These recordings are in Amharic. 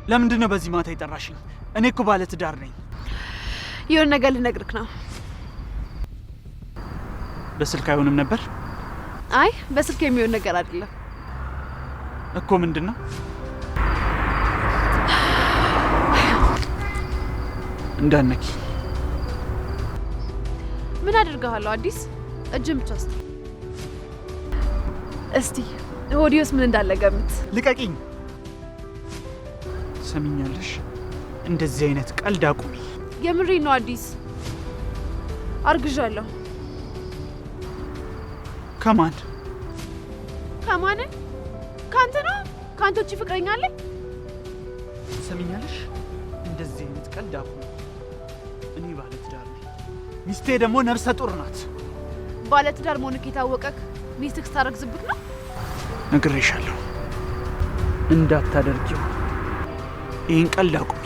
ለምንድን ነው በዚህ ማታ የጠራሽኝ? እኔ እኮ ባለ ትዳር ነኝ። የሆነ ነገር ልነግርክ ነው። በስልክ አይሆንም ነበር? አይ በስልክ የሚሆን ነገር አይደለም እኮ። ምንድን ነው? እንዳነኪ። ምን አድርገሃለሁ? አዲስ እጅን ብቻ እስቲ ሆዲዮስ ምን እንዳለ ገምት። ልቀቂኝ። ሰሚኛለሽ? እንደዚህ አይነት ቀልድ አቁሚ። የምሬ ነው አዲስ። አርግዣለሁ። ከማን? ከማን? ካንተ ነው። ካንተ ውጪ ፍቅረኛ አለ? ሰሚኛለሽ? እንደዚህ አይነት ቀልድ አቁሚ። እኔ ባለ ትዳር ነኝ። ሚስቴ ደግሞ ነፍሰ ጡር ናት። ባለ ትዳር መሆንክ የታወቀክ ሚስትክ ስታረግዝብክ ነው? ነግሬሻለሁ እንዳታደርጊው። ይህን ቀልድ አቁሚ።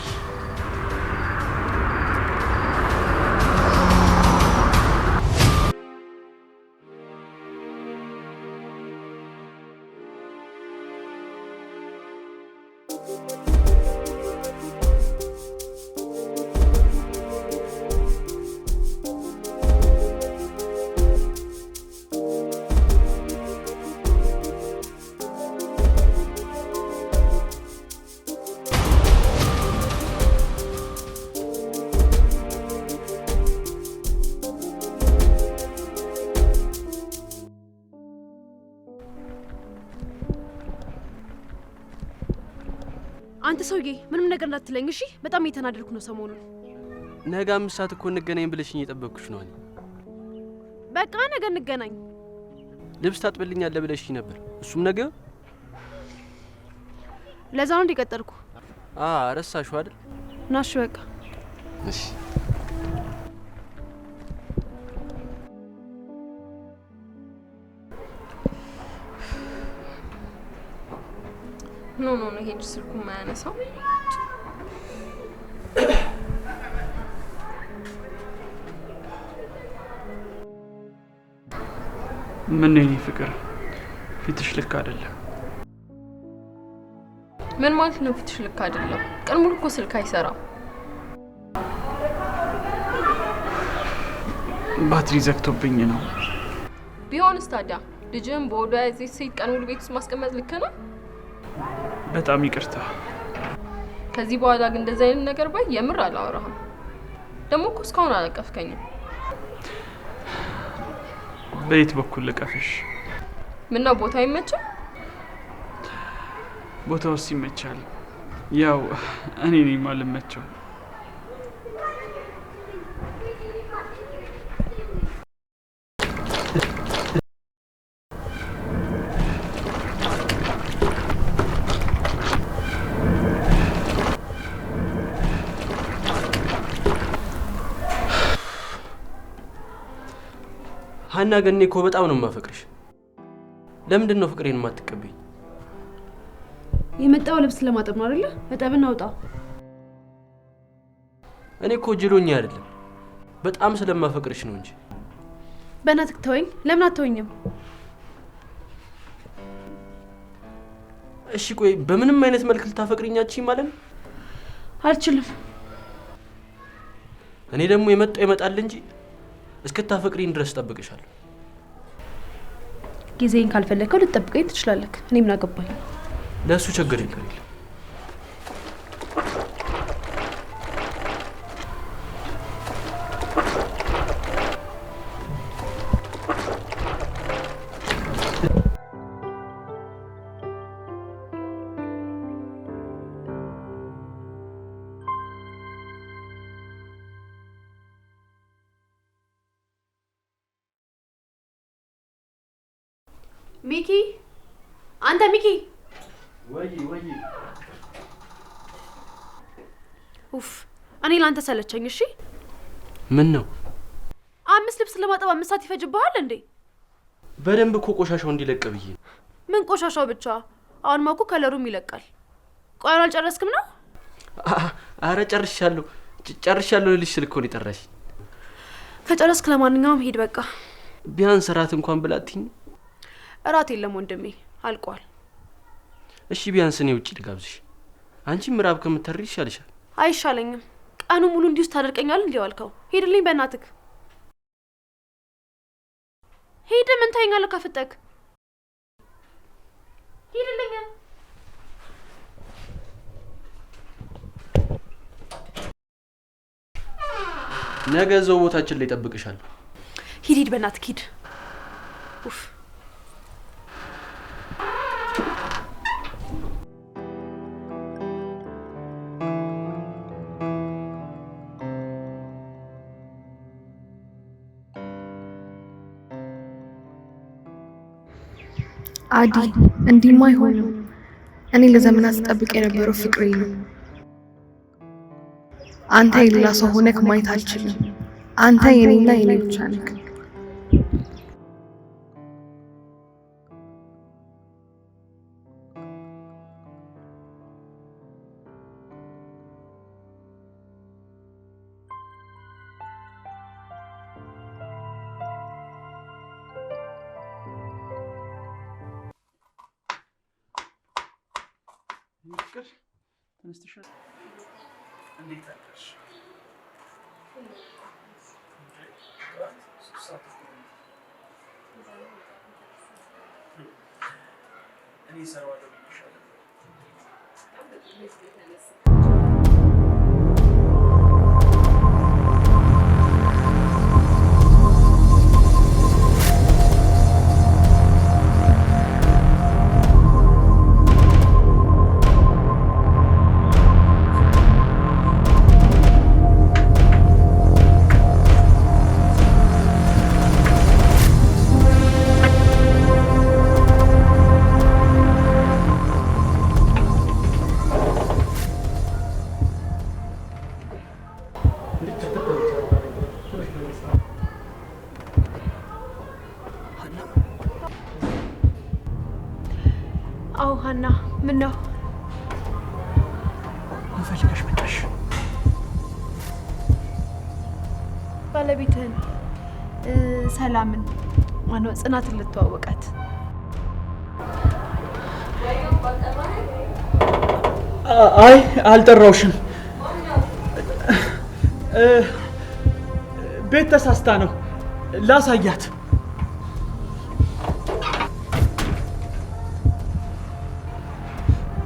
አንተ ሰውዬ ምንም ነገር እንዳትለኝ እሺ? በጣም እየተናደድኩ ነው ሰሞኑን። ነገ 5 ሰዓት እኮ እንገናኝ ብለሽኝ እየጠበቅኩሽ ነው። በቃ ነገ እንገናኝ። ልብስ ታጥብልኛለህ ብለሽኝ ነበር። እሱም ነገ? ለዛ ነው እንዲቀጠርኩ። ረሳሽው አይደል? ናሽ በቃ እሺ። ኖ ሄድ ስልኩ ማያነሳው። ምን ነው ፍቅር? ፊትሽ ልክ አይደለም። ምን ማለት ነው ፊትሽ ልክ አይደለም? ቀን ሙሉ እኮ ስልክ አይሰራም። ባትሪ ዘግቶብኝ ነው። ቢሆንስ ታዲያ ልጅም በወዷ ያዘች ሴት ቀን ሙሉ ቤት ውስጥ ማስቀመጥ ልክ ነው? በጣም ይቅርታ። ከዚህ በኋላ ግን እንደዚህ አይነት ነገር ባይ የምር አላወራህም። ደግሞ እኮ እስካሁን አላቀፍከኝም። በየት በኩል ልቀፍሽ? ምነው ቦታው ይመቻል? ቦታውስ ይመቻል። ያው እኔ ነኝ የማልመቸው። ሀና ገኔ እኮ በጣም ነው የማፈቅርሽ። ለምንድን ነው ፍቅሬን የማትቀበኝ? የመጣው ልብስ ለማጠብ ነው አይደለ? በጣም አውጣ። እኔ እኮ ጅሎኛ አይደለም፣ በጣም ስለማፈቅርሽ ነው እንጂ። በእናትህ ተወኝ። ለምን አትተወኝም? እሺ ቆይ በምንም አይነት መልክ ልታፈቅሪኛችኝ ማለት ነው? አልችልም። እኔ ደግሞ የመጣው ይመጣል እንጂ እስክታፈቅሪኝ ድረስ ጠብቅሻለሁ። ጊዜን ካልፈለከው ልትጠብቀኝ ትችላለህ። እኔ ምን አገባኝ? ለሱ ችግር የለም። ሚኪ፣ አንተ ሚኪ። ወይ ኡፍ፣ እኔ ላንተ ሰለቸኝ። እሺ ምን ነው? 5 ልብስ ለማጠብ 5 ሰዓት ይፈጅብሃል እንዴ? በደንብ እኮ ቆሻሻው እንዲለቅ ብዬ። ምን ቆሻሻው ብቻ? አሁን ማኩ ከለሩም ይለቃል። ቆይ አልጨረስክም ነው? አረ ጨርሻለሁ ልልሽ ስልክ ነው የጠራሽ። ከጨረስክ ለማንኛውም ሂድ በቃ። ቢያንስ እራት እንኳን ብላትኝ። እራት የለም ወንድሜ፣ አልቋል። እሺ ቢያንስ እኔ ውጪ ልጋብዝሽ። አንቺ ምራብ ከምትተሪ ይሻልሻል። አይሻለኝም። ቀኑ ሙሉ እንዲሁ ታደርቀኛል እንዴ ዋልከው? ሄድልኝ በእናትህ ሄድ። ምን ታይኛለህ ከፍጠክ? ሄድልኝ። ነገ እዛው ቦታችን ላይ እጠብቅሻለሁ። ሂድ በእናትህ ሂድ። ኡፍ አዲ እንዲህማ አይሆንም። እኔ ለዘመናት ስጠብቅ የነበረው ፍቅሬ ነው። አንተ የሌላ ሰው ሆነክ ማየት አልችልም። አንተ የኔና የኔ ብቻ ነህ። ፍቅር ተነስተሻል? እንዴት አደርሽ? እኔ እሰራዋለሁ ብዬሻለሁ። አው ሀና ምን ነው? ምን ፈልገሽ መጣሽ? ባለቤትህን ሰላምን ማነው ጽናትን ልትዋወቃት። አይ አልጠራውሽም። ቤት ተሳስታ ነው ላሳያት።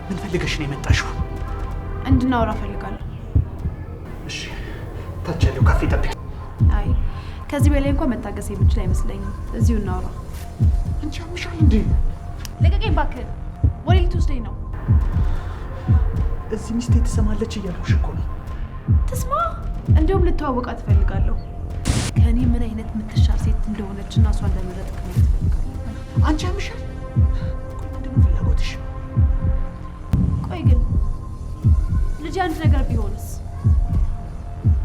ምን ፈልገሽ ነው የመጣሽው? እንድናወራ ፈልጋለሁ። እሺ ታች ያለው ካፌ ጠብቂ። አይ ከዚህ በላይ እንኳን መታገስ የምችል አይመስለኝም። እዚሁ እናውራ። አንቺ አምሻል እንዴ? ለቀቀኝ እባክህ። ወደ ልትወስደኝ ነው? እዚህ ሚስቴ ትሰማለች እያልኩሽ እኮ ነው። ትስማ። እንዲሁም ልተዋወቃት እፈልጋለሁ። ከእኔ ምን አይነት የምትሻል ሴት እንደሆነች እና እሷ እንደመረጥክ ነው ትፈልጋለሁ። አንቺ አምሻል። ቆይ ምንድን ነው ፍላጎትሽ? ቆይ ግን ልጅ አንድ ነገር ቢሆንስ?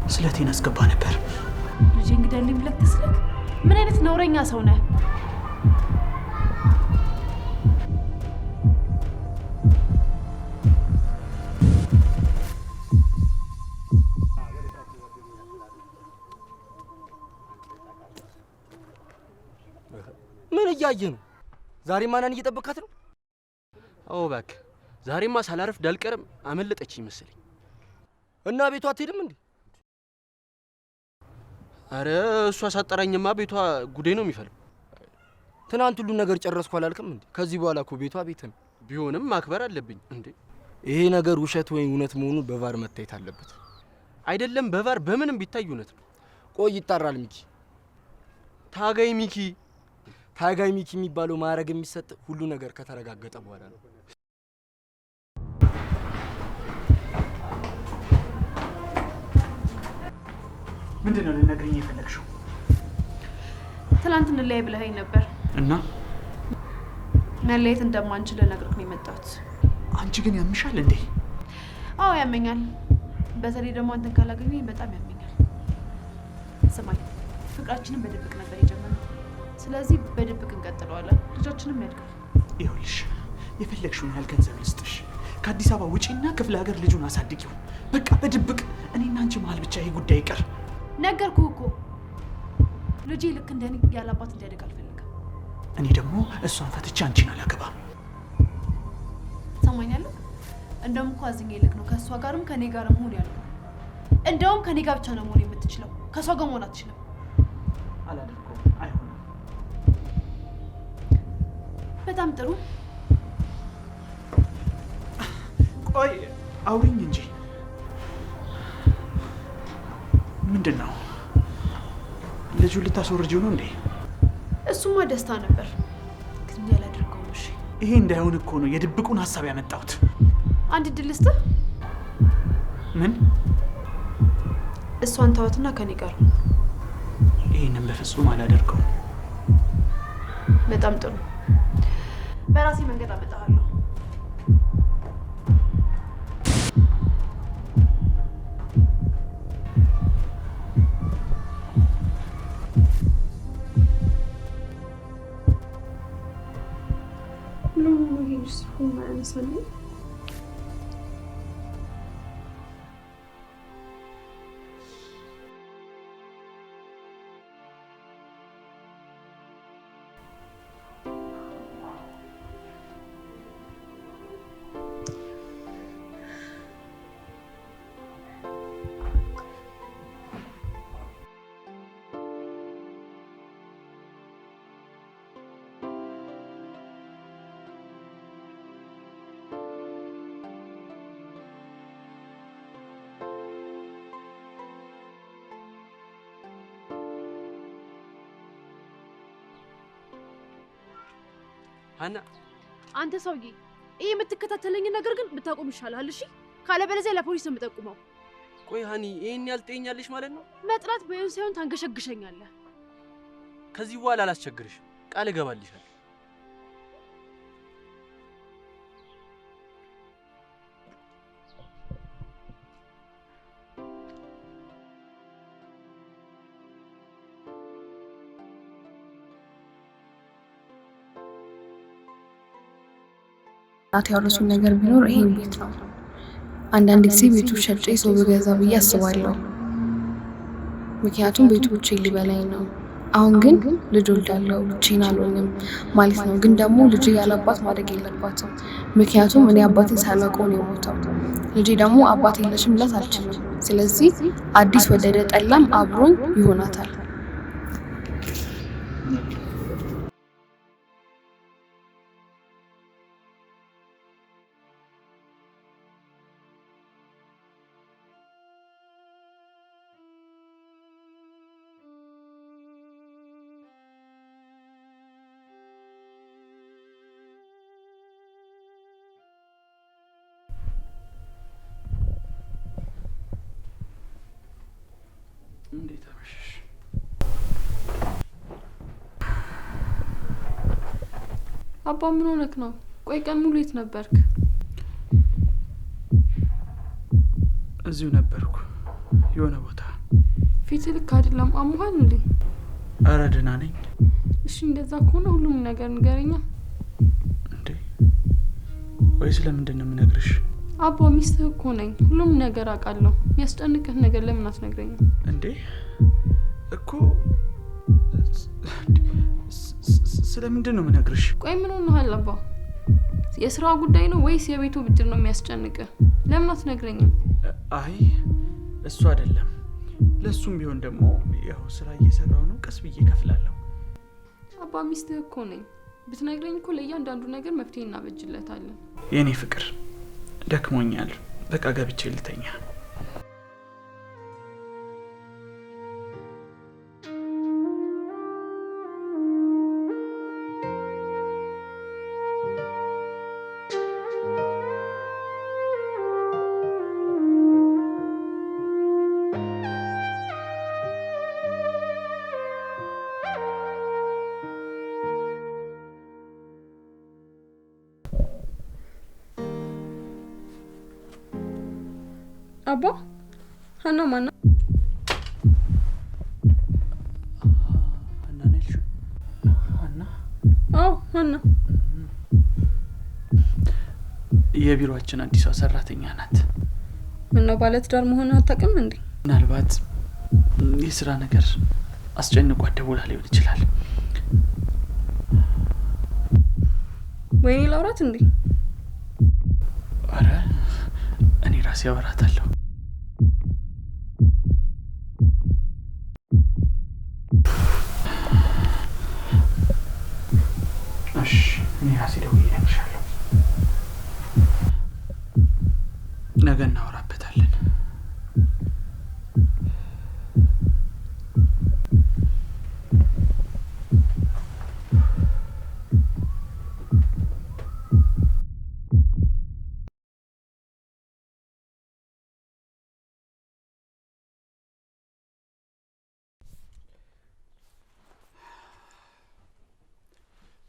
ስለቴን አስገባ ነበር። ልጅ እንግዳልኝ ብለህ ትስለክ? ምን አይነት ነውረኛ ሰው ነህ? ምን እያየህ ነው? ዛሬ ማናን እየጠበካት ነው? አዎ እባክህ፣ ዛሬማ ሳላረፍድ አልቀርም። አመለጠችኝ መሰለኝ። እና ቤቷ አትሄድም እንዴ? አረ እሷ ሳጠራኝማ ቤቷ ጉዴ ነው የሚፈልግ። ትናንት ሁሉ ነገር ጨረስኩ አላልክም እንዴ? ከዚህ በኋላ እኮ ቤቷ ቤት ነው። ቢሆንም ማክበር አለብኝ እንዴ። ይሄ ነገር ውሸት ወይ እውነት መሆኑን በቫር መታየት አለበት። አይደለም በቫር በምንም ቢታይ እውነት ነው። ቆይ ይጣራል። ሚኪ ታጋይ ሚኪ ታጋይ ሚኪ የሚባለው ማዕረግ የሚሰጥ ሁሉ ነገር ከተረጋገጠ በኋላ ነው። ምንድን ነው ልነግሪኝ የፈለግሽው? ትናንት እንለያይ ብለኸኝ ነበር እና መለየት እንደማንችል ልነግርህ ነው የመጣሁት። አንቺ ግን ያምሻል እንዴ? አዎ ያመኛል። በተለይ ደግሞ አንተን ካላገኘኝ በጣም ያመኛል። ስማኝ፣ ፍቅራችንን በድብቅ ነበር የጀመርነው። ስለዚህ በድብቅ እንቀጥለዋለን። ልጆችንም ያድጋል። ይኸውልሽ የፈለግሽውን ያህል ገንዘብ ልስጥሽ። ከአዲስ አበባ ውጪና ክፍለ ሀገር ልጁን አሳድጊው። በቃ በድብቅ እኔና አንቺ መሀል ብቻ ይሄ ጉዳይ ይቀር። ነገርኩህ እኮ ልጄ ልክ እንደኔ ያለ አባት እንዲያድግ አልፈልግም። እኔ ደግሞ እሷን ፈትቼ አንቺን አላገባም። ሰማኛለሁ። እንደውም እኮ አዝኜ ልክ ነው ከሷ ጋርም ከኔ ጋርም ሆን ያለው። እንደውም ከኔ ጋር ብቻ ነው መሆን የምትችለው፣ ከሷ ጋር መሆን አትችልም። አላደርገውም፣ አይሆንም። በጣም ጥሩ። ቆይ አውሪኝ እንጂ ምንድን ነው? ልጁን ልታስወርጂው ነው እንዴ? እሱማ ደስታ ነበር፣ ግን ያላደርገው ነው። እሺ ይሄ እንዳይሆን እኮ ነው የድብቁን ሀሳብ ያመጣሁት። አንድ እድል ልስጥህ። ምን? እሷን ተዋትና ከኔ ጋር። ይሄንን በፍጹም አላደርገውም። በጣም ጥሩ። በራሴ መንገድ አመጣሃለሁ። ሀና አንተ ሰውዬ ይሄ የምትከታተለኝ ነገር ግን ብታቆም ይሻላል። እሺ ካለበለዚያ ለፖሊስ ነው የምጠቁመው። ቆይ ሀኒ ይሄን ያልጤኛለሽ ማለት ነው? መጥራት በይው ሳይሆን ታንገሸግሸኛለህ። ከዚህ በኋላ አላስቸግርሽም፣ ቃል እገባልሻለሁ። እናቴ ያወረሱኝ ነገር ቢኖር ይሄን ቤት ነው። አንዳንድ ጊዜ ቤቱ ሸጬ ሰው በገዛ ብዬ አስባለሁ። ምክንያቱም ቤቱ ብቻዬን ሊበላኝ ነው። አሁን ግን ልጅ ወልዳለሁ፣ ብቻዬን አልሆንም ማለት ነው። ግን ደግሞ ልጅ ያለ አባት ማደግ የለባትም። ምክንያቱም እኔ አባቴን ሳላውቀው ነው የሞተው። ልጄ ደግሞ አባት የለሽም ልላት አልችልም። ስለዚህ አዲስ ወደደ ጠላም አብሮኝ ይሆናታል። እንዴት አመሸሽ? አባ ምን ሆነክ ነው? ቆይ ቀን ሙሉ የት ነበርክ? እዚሁ ነበርኩ፣ የሆነ ቦታ። ፊት ልክ አይደለም፣ አሞሃል እንዴ? ኧረ ደህና ነኝ። እሺ እንደዛ ከሆነ ሁሉም ነገር ንገረኛ። እንዴ ወይ ስለምንድን ነው የምነግርሽ? አባ ሚስትህ እኮ ነኝ፣ ሁሉም ነገር አውቃለሁ። የሚያስጨንቅህ ነገር ለምን አትነግረኝም? እንዴ እኮ ስለምንድን ነው የምነግርሽ? ቆይ ምን ሆነሃል አባ? የስራ ጉዳይ ነው ወይስ የቤቱ ብድር ነው የሚያስጨንቅህ? ለምን አትነግረኝም? አይ እሱ አይደለም። ለሱም ቢሆን ደግሞ ያው ስራ እየሰራው ነው፣ ቀስ ብዬ እከፍላለሁ። አባ ሚስትህ እኮ ነኝ፣ ብትነግረኝ እኮ ለእያንዳንዱ ነገር መፍትሄ እናበጅለታለን። የኔ ፍቅር ደክሞኛል፣ በቃ ገብቼ ልተኛ። አባ ሀና ማና? ሀና ነሽ? ሀና? አዎ ሀና። የቢሮአችን አዲሷ ሰራተኛ ናት። ምነው ባለትዳር መሆን አታውቅም እንዴ? ምናልባት የስራ ነገር አስጨንቋት ደውላ ሊሆን ይችላል። ወይኔ ላውራት እንዴ? አረ ራሴ አወራታለሁ። እሺ እኔ ራሴ ደውዬ እነግርሻለሁ። ነገ እናወራበታለን።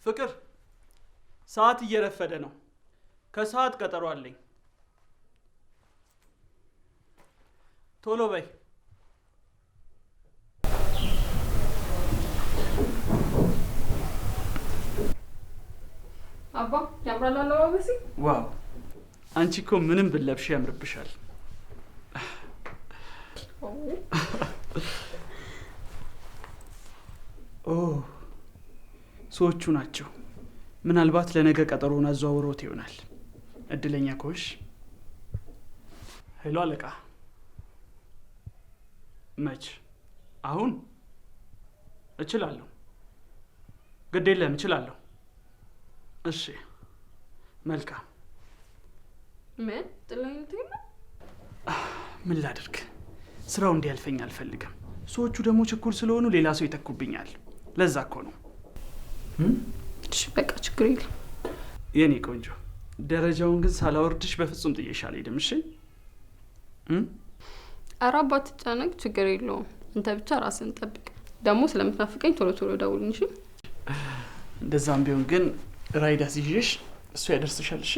ፍቅር፣ ሰዓት እየረፈደ ነው። ከሰዓት ቀጠሮ አለኝ። ቶሎ በይ። አባ ያምራል አለባበሴ። ዋው! አንቺ እኮ ምንም ብለብሽ ያምርብሻል። ኦ ሰዎቹ ናቸው። ምናልባት ለነገ ቀጠሮውን አዘዋውሮት ይሆናል። እድለኛ ኮሽ። ሄሎ አለቃ። መች? አሁን እችላለሁ። ግድ የለም እችላለሁ። እሺ መልካም። ምን ጥላይነት ነው? ምን ላድርግ? ስራው እንዲያልፈኝ አልፈልግም። ሰዎቹ ደግሞ ችኩል ስለሆኑ ሌላ ሰው ይተኩብኛል። ለዛ እኮ ነው። እሺ በቃ ችግር የለም የኔ ቆንጆ። ደረጃውን ግን ሳላወርድሽ በፍጹም ጥዬሽ አልሄድም። እሺ? ኧረ አባ አትጨነቅ፣ ችግር የለውም። አንተ ብቻ ራስን ጠብቅ። ደግሞ ስለምትናፍቀኝ ቶሎ ቶሎ ደውልኝ። እሺ? እንደዛም ቢሆን ግን ራይድ አስይዤሽ እሱ ያደርስሻል። እሺ?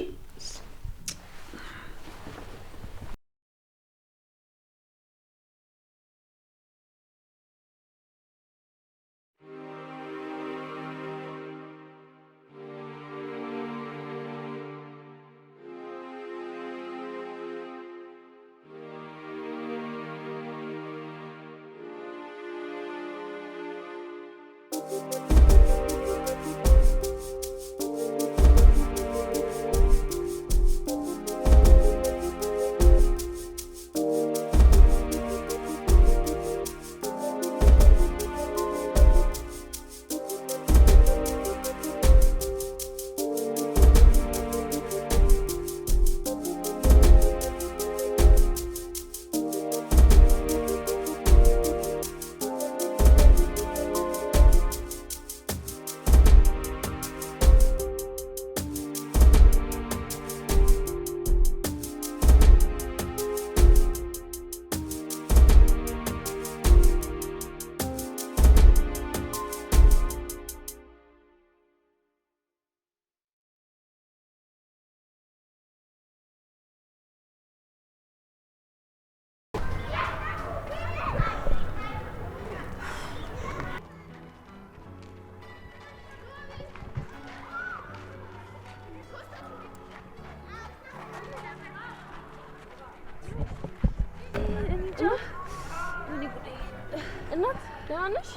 እናት ደህና ነሽ?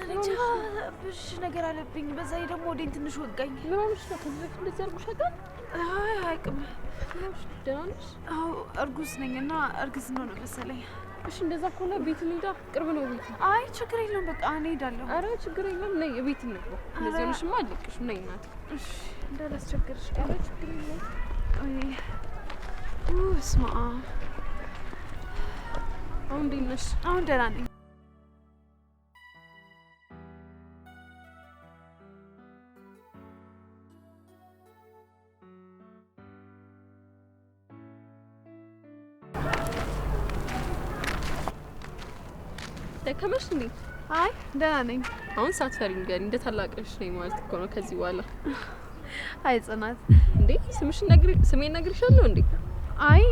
እንጃ ብሽ ነገር አለብኝ። በዛ ላይ ደግሞ ወዴን ትንሽ ወጋኝ። ምን ሆነሽ ነው? ከዚህ በፊት እንደዚህ አድርጎሽ ያውቃል? አይ አያውቅም። ደህና ነሽ? አዎ እርጉዝ ነኝ እና እርግዝ ነው መሰለኝ። እሺ እንደዛ ከሆነ ቤት እንሂዳ፣ ቅርብ ነው ቤት። አይ ችግር የለውም በቃ እኔ እሄዳለሁ። አረ ችግር የለም ነይ ቤት እንግባ። እንደዚህ ሆነሽማ አልለቅሽም። ነይ እናት። እሺ እንዳላስቸግርሽ። አረ ችግር የለም። አይ ስማ፣ አሁን እንዴት ነሽ? አሁን ደህና ነኝ። ደከመሽ እንዴ? አይ ደህና ነኝ። አሁን ሳትፈሪ ንገሪኝ። እንደ ታላቅሽ ነኝ ማለት እኮ ነው ከዚህ በኋላ። አይ ጽናት እንዴ ስሜን ነግሬሻለሁ እንዴ? አይ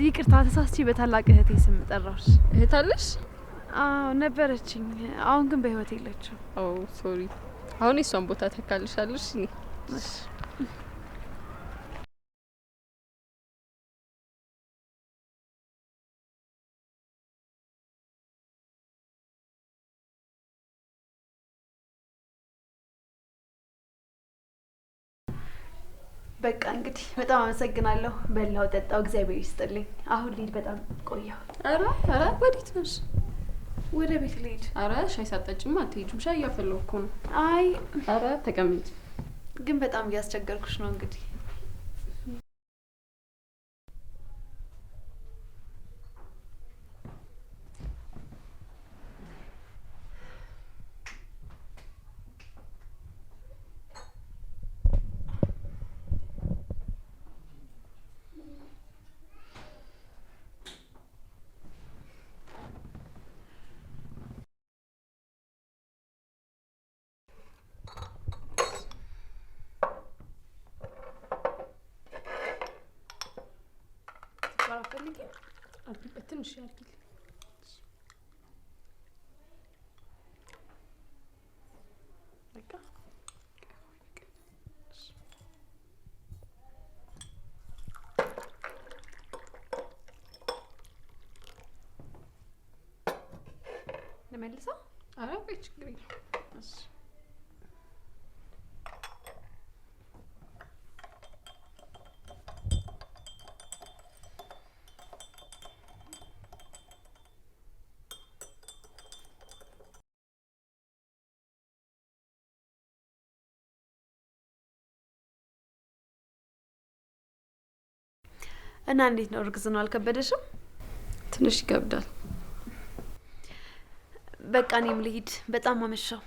ይቅርታ ተሳስቼ በታላቅ እህቴ ስም ጠራሁሽ። እህት አለሽ? አዎ ነበረችኝ። አሁን ግን በህይወት የለችም። ኦ ሶሪ። አሁን የሷን ቦታ ተካልሻለሽ። እሺ በቃ እንግዲህ በጣም አመሰግናለሁ። በላው ጠጣው እግዚአብሔር ይስጥልኝ። አሁን ልሂድ፣ በጣም ቆየሁ። ኧረ ወዴት ነሽ? ወደ ቤት ልሂድ። ኧረ ሻይ ሳትጠጪማ አትሄጂም። ሻይ እያፈላሁ እኮ ነው። አይ ኧረ ተቀመጪ። ግን በጣም እያስቸገርኩሽ ነው እንግዲህ። ትንሽ ያርጊልኝ። በቃ ለመልሰው? ኧረ ቆይ ችግር የለውም። እሺ እና እንዴት ነው እርግዝናው? አልከበደሽም? ትንሽ ይከብዳል። በቃ እኔም ልሂድ፣ በጣም አመሻው።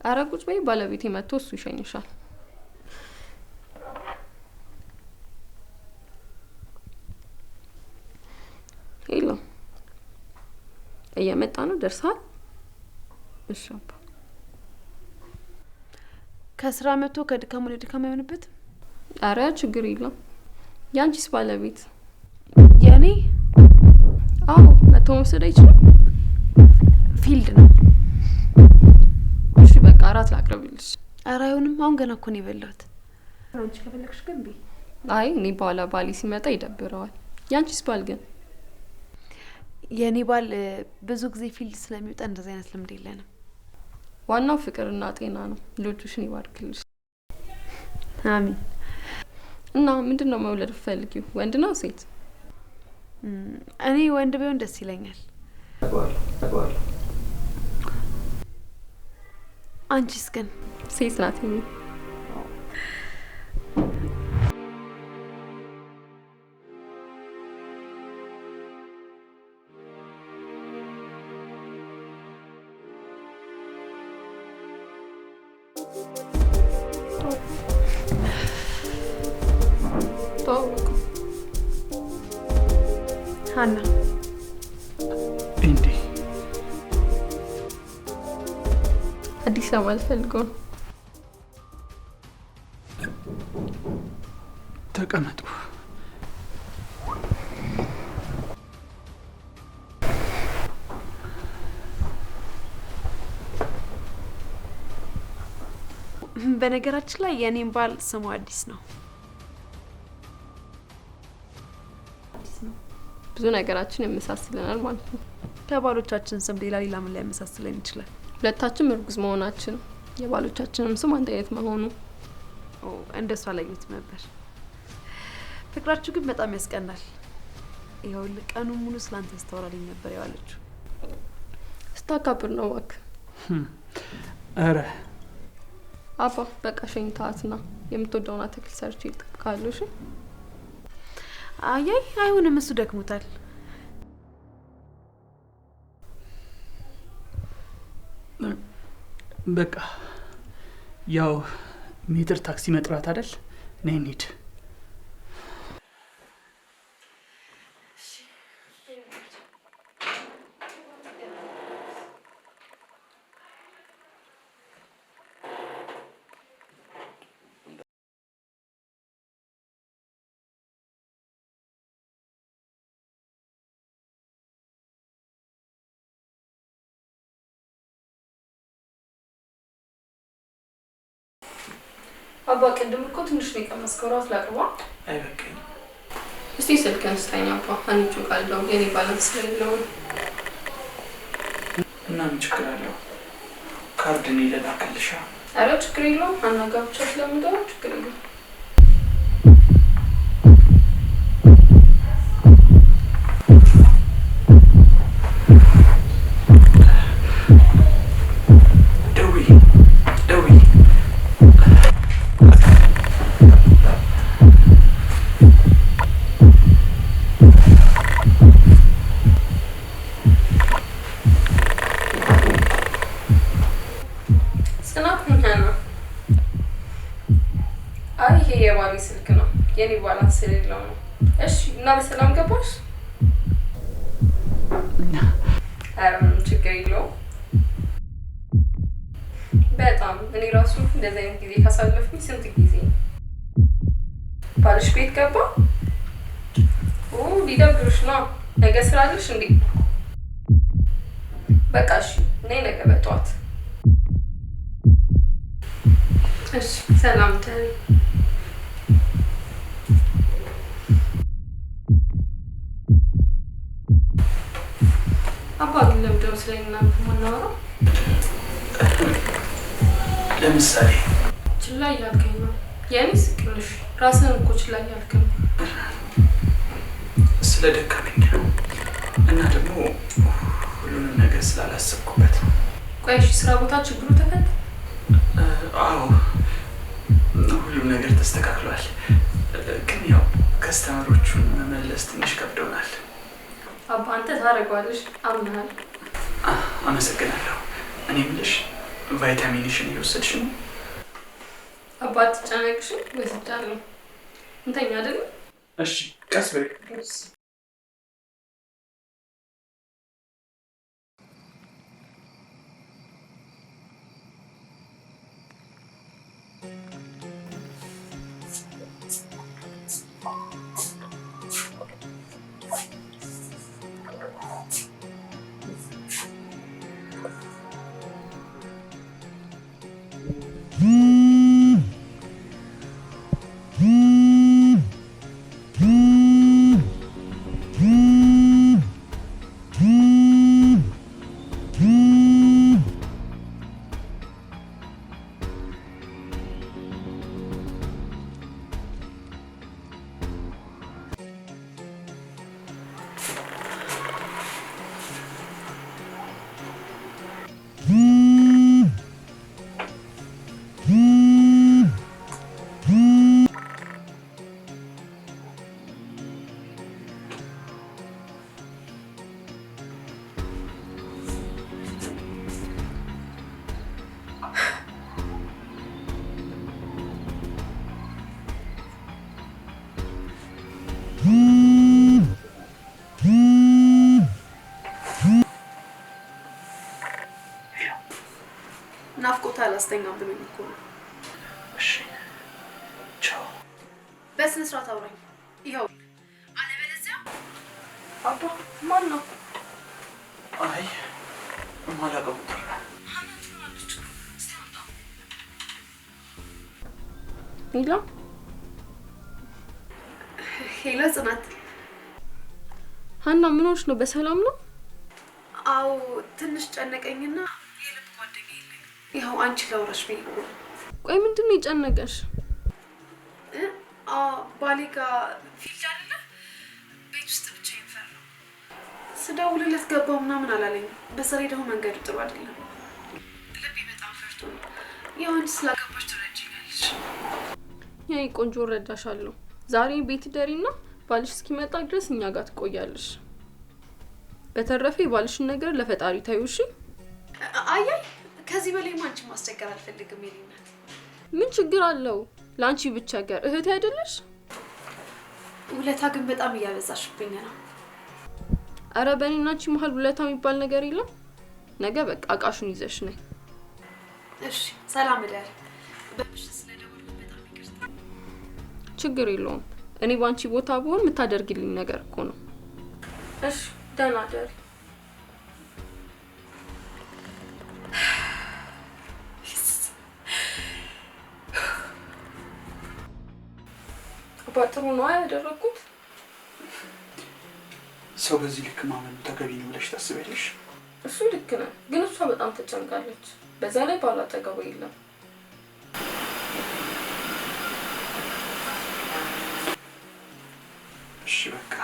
ኧረ ቁጭ በይ፣ ባለቤቴ መጥቶ እሱ ይሸኝሻል። ሄሎ፣ እየመጣ ነው። ደርሰሃል? እሺ አባ። ከስራ መጥቶ ከድካሙ ለድካም አይሆንበትም? ኧረ ችግር የለም። ያንቺስ ባለቤት? የኔ? አዎ፣ መጥቶ መውሰድ አይችልም? ፊልድ ነው። እሺ በቃ እራት ላቅርብልሽ። ኧረ አይሆንም፣ አሁን ገና እኮ ነው የበላሁት። አንቺ ከፈለግሽ ግን በይ። አይ እኔ በኋላ ባሌ ሲመጣ ይደብረዋል። ያንቺስ ባል ግን? የኔ ባል ብዙ ጊዜ ፊልድ ስለሚወጣ እንደዚህ አይነት ልምድ የለንም። ዋናው ፍቅርና ጤና ነው። ልጆችሽን ይባርክልሽ። አሚን። እና ምንድነው መውለድ ፈልጊው? ወንድ ነው ሴት? እኔ ወንድ ቢሆን ደስ ይለኛል። አንቺስ ግን? ሴት ናት። ሀና። እንዴ? አዲስ አበባ ልፈልገው ነው። ተቀመጡ። በነገራችን ላይ የኔም ባል ስሙ አዲስ ነው። ብዙ ነገራችን ያመሳስለናል ማለት ነው። ከባሎቻችን ስም ሌላ ምን ላይ ያመሳስለን ይችላል? ሁለታችን እርጉዝ መሆናችን፣ የባሎቻችንም ስም አንድ አይነት መሆኑ። እንደሱ አላየሁትም ነበር። ፍቅራችሁ ግን በጣም ያስቀናል። ይኸውልህ ቀኑን ሙሉ ስላንተ ስታወራልኝ ነበር የዋለችው። ስታካብር ነው እባክህ። ኧረ አባ በቃ ሸኝታትና የምትወደውን አትክልት ሰርቼ ልጠብቅሃለሁ። እሺ? አያይ አይሆንም፣ እሱ ደክሞታል። በቃ ያው ሜትር ታክሲ መጥራት አይደል? ነይ እንሂድ። አባ ቅድም እኮ ትንሽ ነው የቀመስከው። እራት ላቅርባ? አይበቃኝም። እስቲ ስልክህን ስጠኝ አባ። አንቺ ቃልለው የኔ ባላንስ ስለሌለው እና ምን ችግር አለው? ካርድ እኔ ልላክልሻ። ኧረ ችግር የለውም። አናጋ ብቻ ስለምገባ ችግር የለውም። አይ ይሄ የባሌ ስልክ ነው። የኔ ባላንስ ስለሌለው ነው። እሺ እና በሰላም ገባሽ? ችግር የለውም። በጣም እኔ ራሱ እንደዚህ አይነት ጊዜ ካሳለፍኩኝ ስንት ጊዜ። ባልሽ ቤት ገባ? ሊደብርሽ ነው። ነገ ስራ አለሽ እንዴ? በቃ እሺ ነይ ነገ በጠዋት። እሺ ሰላም ተሪ። አባ ግን ለምንድን ነው ስለኛ የምናወራው? ለምሳሌ ችላ እያልከኝ ነው። የኔ ስቅልሽ ራስህን እኮ ችላ እያልከኝ ነው። ስለደከመኝ እና ደግሞ ሁሉንም ነገር ስላላሰብኩበት። ቆይ እሺ ስራ ቦታ ችግሩ ተፈታ? አዎ ሁሉም ነገር ተስተካክሏል። ግን ያው ከስተመሮቹን መመለስ ትንሽ ከብዶናል። አባ አንተ ታደርገዋለሽ፣ አምናለሁ። አመሰግናለሁ። እኔ የምልሽ ቫይታሚንሽን እየወሰድሽ ነው? አባ አትጨነቅሽም፣ ወስጃለሁ። እንተኛ አይደል? እሺ ቀስ በይ። ናፍቆት አላስተኛም ብሎኝ እኮ ነው። እሺ ቻው። በስነ ስርዓት አውራኝ። ይኸው አለበለዚያ አባ ማን ነው? አይ ማላውቀው ሄሎ ሄሎ ጽናት። ሀና ምን ሆነሽ ነው? በሰላም ነው? አዎ ትንሽ ጨነቀኝና የልብ ጓደኛ የለኝ። ይኸው አንቺ ላውራሽ ብዬ እኮ። ቆይ ምንድን ነው የጨነቀሽ? ባሌ ጋር ፊልድ አይደለ ቤት ውስጥ ብቻ ይፈራል። ስደውልለት ገባው ምናምን አላለኝም። በዛ ላይ ደግሞ መንገዱ ጥሩ አይደለም። ልቤ በጣም ፈርቶ ነው። ያው አንቺ ስላገባሽ ትረጂኛለሽ። ያኔ ቆንጆ እረዳሻለሁ። ዛሬ ቤት ደሪና ባልሽ እስኪመጣ ድረስ እኛ ጋር ትቆያለሽ። በተረፈ የባልሽን ነገር ለፈጣሪ ታዩ። እሺ? አያይ ከዚህ በላይ አንቺ ማስቸገር አልፈልግም። የኔናት ምን ችግር አለው? ለአንቺ ብቻ ገር እህቴ አይደለሽ? ውለታ ግን በጣም እያበዛሽብኝ ነው። አረ በእኔና አንቺ መሀል ውለታ የሚባል ነገር የለም። ነገ በቃ እቃሽን ይዘሽ ነይ። እሺ ሰላም እደሪ። በምሽት ስለደወልኩ በጣም ይቅርታ። ችግር የለውም። እኔ ባንቺ ቦታ ብሆን የምታደርግልኝ ነገር እኮ ነው። እሺ ደህና ደሪ። ባጥሩ ነው ያደረኩት። ሰው በዚህ ልክ ማመኑ ተገቢ ነው ብለሽ ታስቢያለሽ? እሱ ልክ ነው፣ ግን እሷ በጣም ተጨንቃለች። በዛ ላይ ባላጠገቡ የለም። እሺ በቃ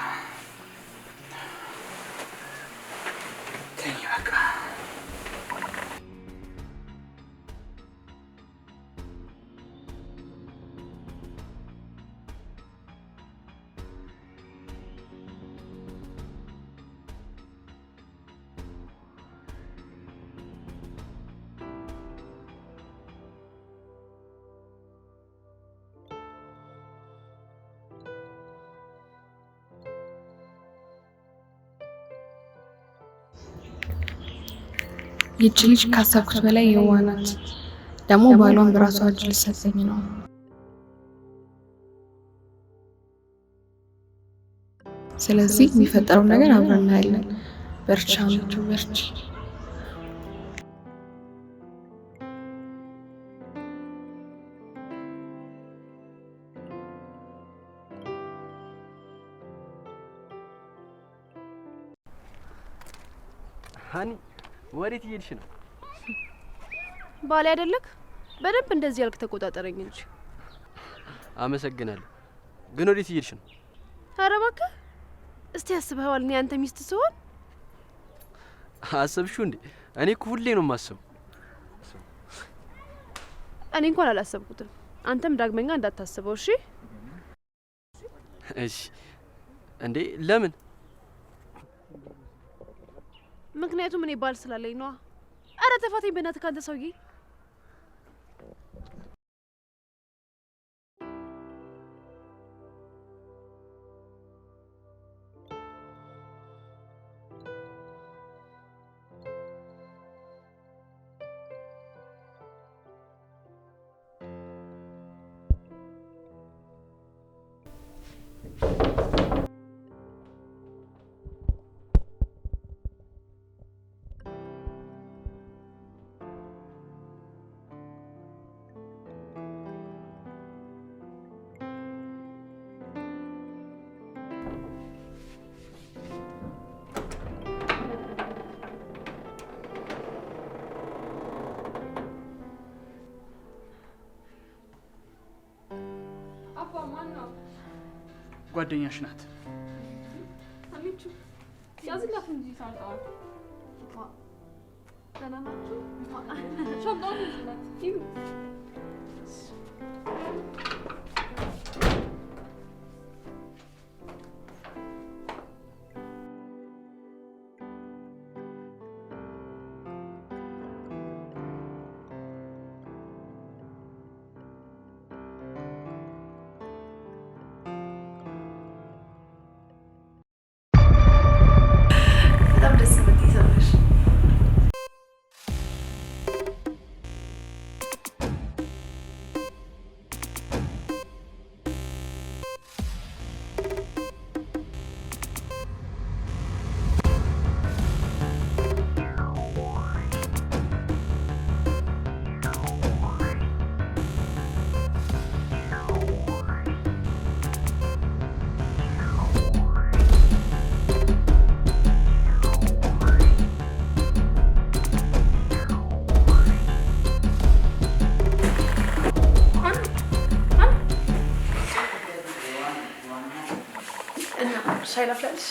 ተኝ በቃ። ይቺ ልጅ ካሰብኩት በላይ የዋህ ናት። ደግሞ ባሏን በራሷ እጅ ልትሰጠኝ ነው። ስለዚህ የሚፈጠረው ነገር አብረን እናያለን። በርቻ ምቹ በርቺ። ሀኒ ወዴት እየሄድሽ ነው? ባሌ አይደለክ? በደንብ እንደዚህ ያልክ ተቆጣጠረኝ እንጂ። አመሰግናለሁ። ግን ወዴት እየሄድሽ ነው? ኧረ እባክህ እስቲ አስበኸዋል? እኔ አንተ ሚስት ስሆን አሰብሽው እንዴ? እኔ እኮ ሁሌ ነው የማስበው። እኔ እንኳን አላሰብኩትም። አንተም ዳግመኛ እንዳታስበው እሺ? እሺ። እንዴ ለምን? ምክንያቱም እኔ ባል ስላለኝ ነዋ። አረ ተፋተኝ በእናትህ ካንተ ሰውዬ። ጓደኛሽ ናት። አሚቹ ያዝላት እንጂ ታውቃው። ደህና ናችሁ? ሻምጣውን ይዝላት ይሁ ሻይ ላፍላለሽ?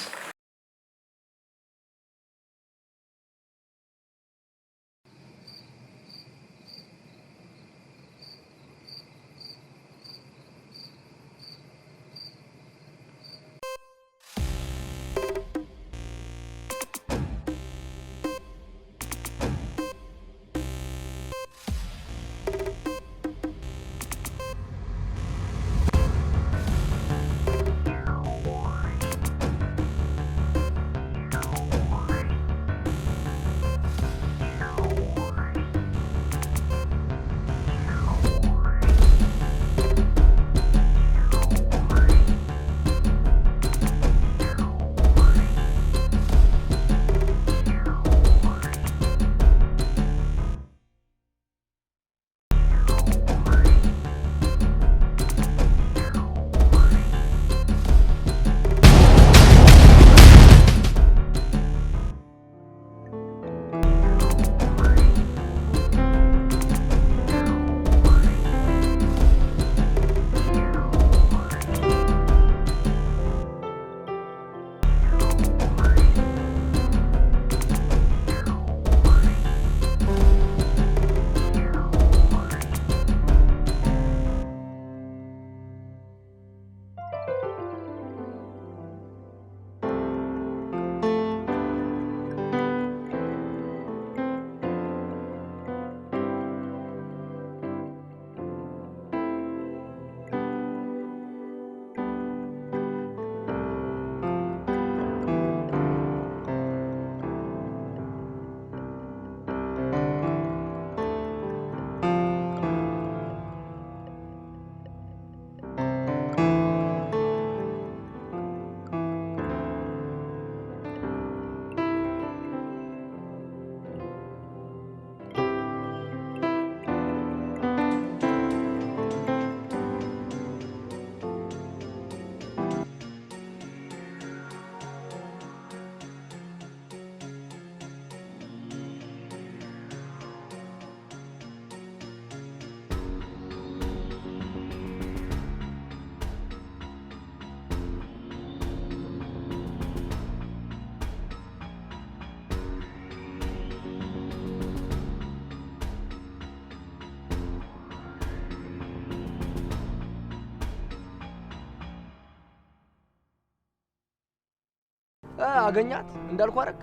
አገኛት እንዳልኩ አረግ?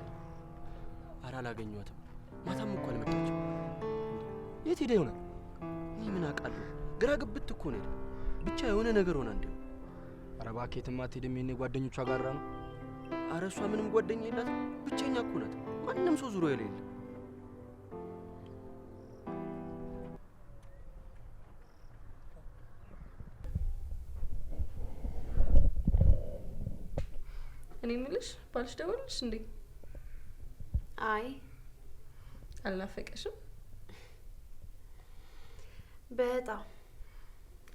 ኧረ አላገኘኋትም። ማታም እኮ አልመጣችም። የት ሄደ ይሆናል? እኔ ምን አውቃለሁ? ግራ ግብት እኮ ነው። ብቻ የሆነ ነገር ሆና እንዴ። ኧረ እባክህ የትም አትሄድም። የኔ ጓደኞቿ ጋር ነው። ኧረ እሷ ምንም ጓደኛ የላትም። ብቸኛ እኮ ናት። ማንም ሰው ዙሮ የሌለ። እኔ የምልሽ ባልሽ ደወልሽ እንዴ? አይ አልናፈቀሽም? በጣም።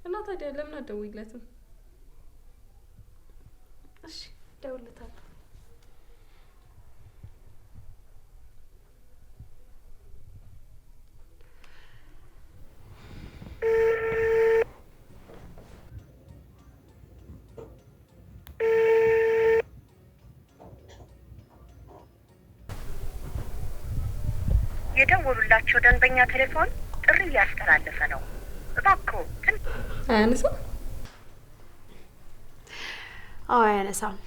እና ታዲያ ለምን አትደውይለትም? እሺ እደውልለታለሁ። የደወሉላቸው ደንበኛ ቴሌፎን ጥሪ እያስተላለፈ ነው። እባክዎ አያነሳም? አዎ አያነሳም።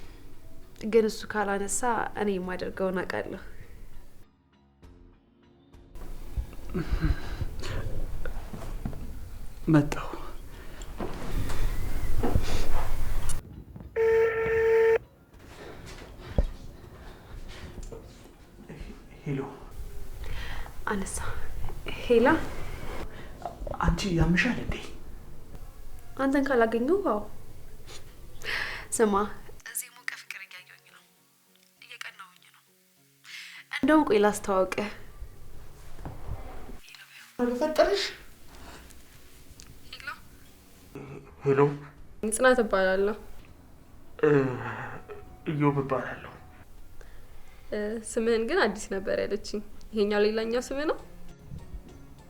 ግን እሱ ካላነሳ እኔ የማደርገውን አውቃለሁ። መጣሁ። ሄሎ። አነሳ። ሄላ፣ አንቺ ያምሻል እንዴ? አንተን ካላገኘሁ አዎ። ስማ፣ እዚህ ሞቀ ፍቅር እያየሁኝ ነው። እየቀናሁኝ ነው። እንደውም ቆይ ላስተዋውቅህ። በፈጠረሽ። ሄሎ። ጽናት እባላለሁ። እዮብ እባላለሁ። ስምህን ግን አዲስ ነበር ያለችኝ። ይሄኛው ሌላኛው ስምህ ነው?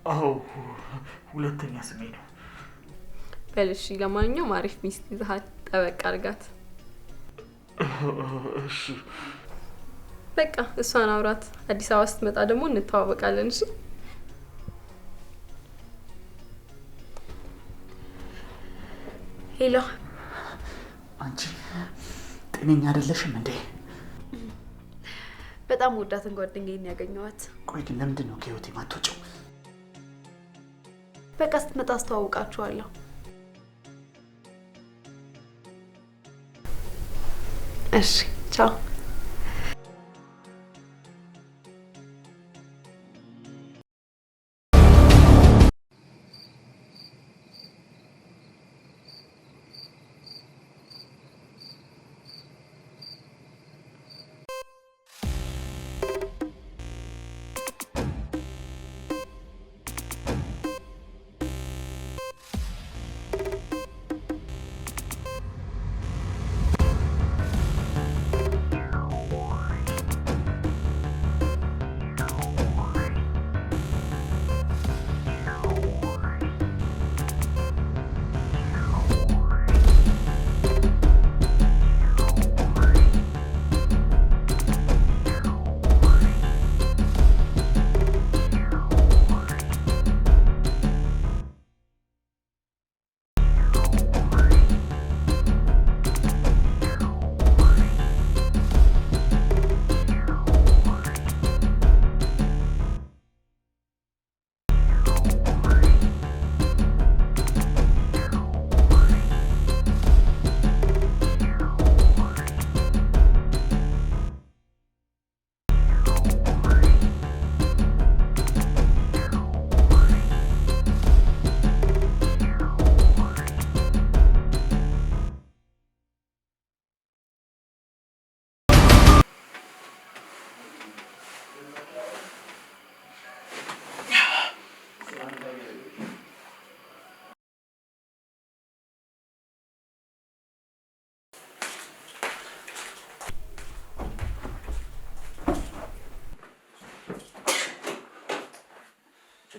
አዎ፣ ሁለተኛ ስሜ ነው። በልሽ። ለማንኛውም አሪፍ ሚስት ይዘሃል። ጠበቅ አድርጋት። እሺ በቃ እሷን አውራት። አዲስ አበባ ስትመጣ ደግሞ እንተዋወቃለን። እሺ ሄሎ። አንቺ ጤነኛ አይደለሽም እንዴ? በጣም ወዳትን ጓደኛዬን ያገኘኋት። ቆይ ግን ለምንድን ነው ከህይወቴ የማትወጪው? በቃ ስትመጣ አስተዋውቃችኋለሁ። እሺ ቻው።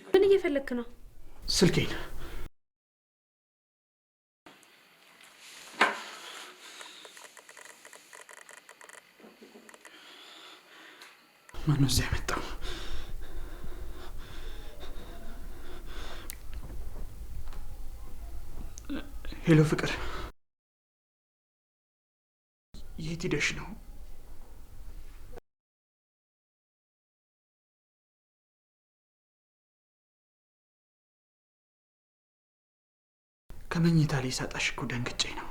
ምን እየፈለክ ነው? ስልኬን። ማነው እዚያ የመጣው? ሄሎ ፍቅር፣ የት ሄደሽ ነው? ከመኝታ ላይ ሳጣሽ እኮ ደንግጬ ነው።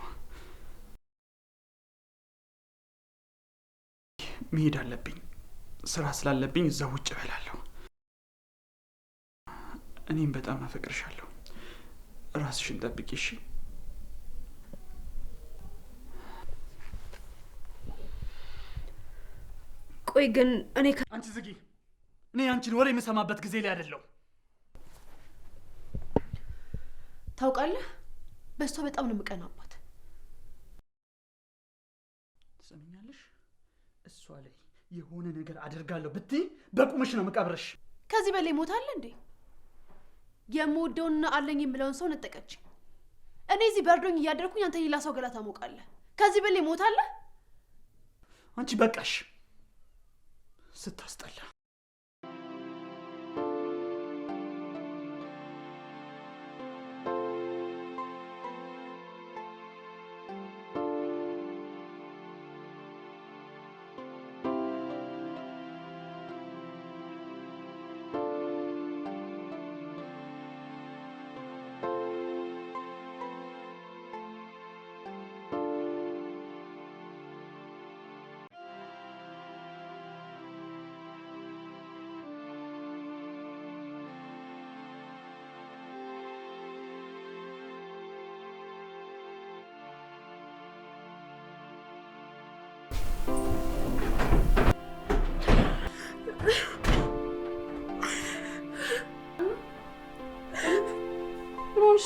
መሄድ አለብኝ። ስራ ስላለብኝ እዛው ውጭ እበላለሁ። እኔም በጣም አፈቅርሻለሁ። ራስሽን ጠብቂ እሺ? ቆይ ግን እኔ አንቺ ዝጊ። እኔ አንቺን ወሬ የምሰማበት ጊዜ ላይ አይደለሁ። ታውቃለህ፣ በሷ በጣም ነው የምቀናባት። ትሰሚኛለሽ? እሷ ላይ የሆነ ነገር አደርጋለሁ ብትይ በቁምሽ ነው የምቀብርሽ። ከዚህ በላይ ሞታለ እንዴ? የምወደውና አለኝ የምለውን ሰው ነጠቀች። እኔ እዚህ በርዶኝ እያደረኩኝ አንተ ሌላ ሰው ገላ ታሞቃለህ። ከዚህ በላይ ሞታለ? አንቺ በቃሽ። ስታስጠላ።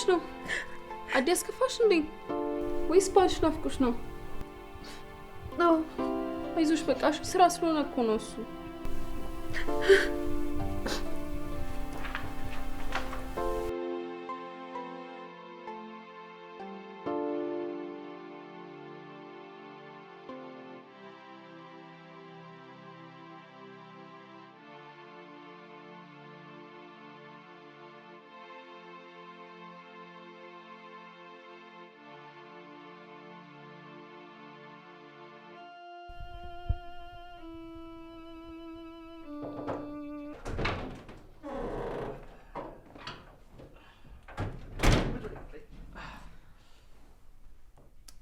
ነው አዲስ ከፋሽ እንዴ? ወይስ ባልሽ ናፍቆሽ ነው? አዎ አይዞሽ በቃ ስራ ስለሆነ እኮ ነው እሱ።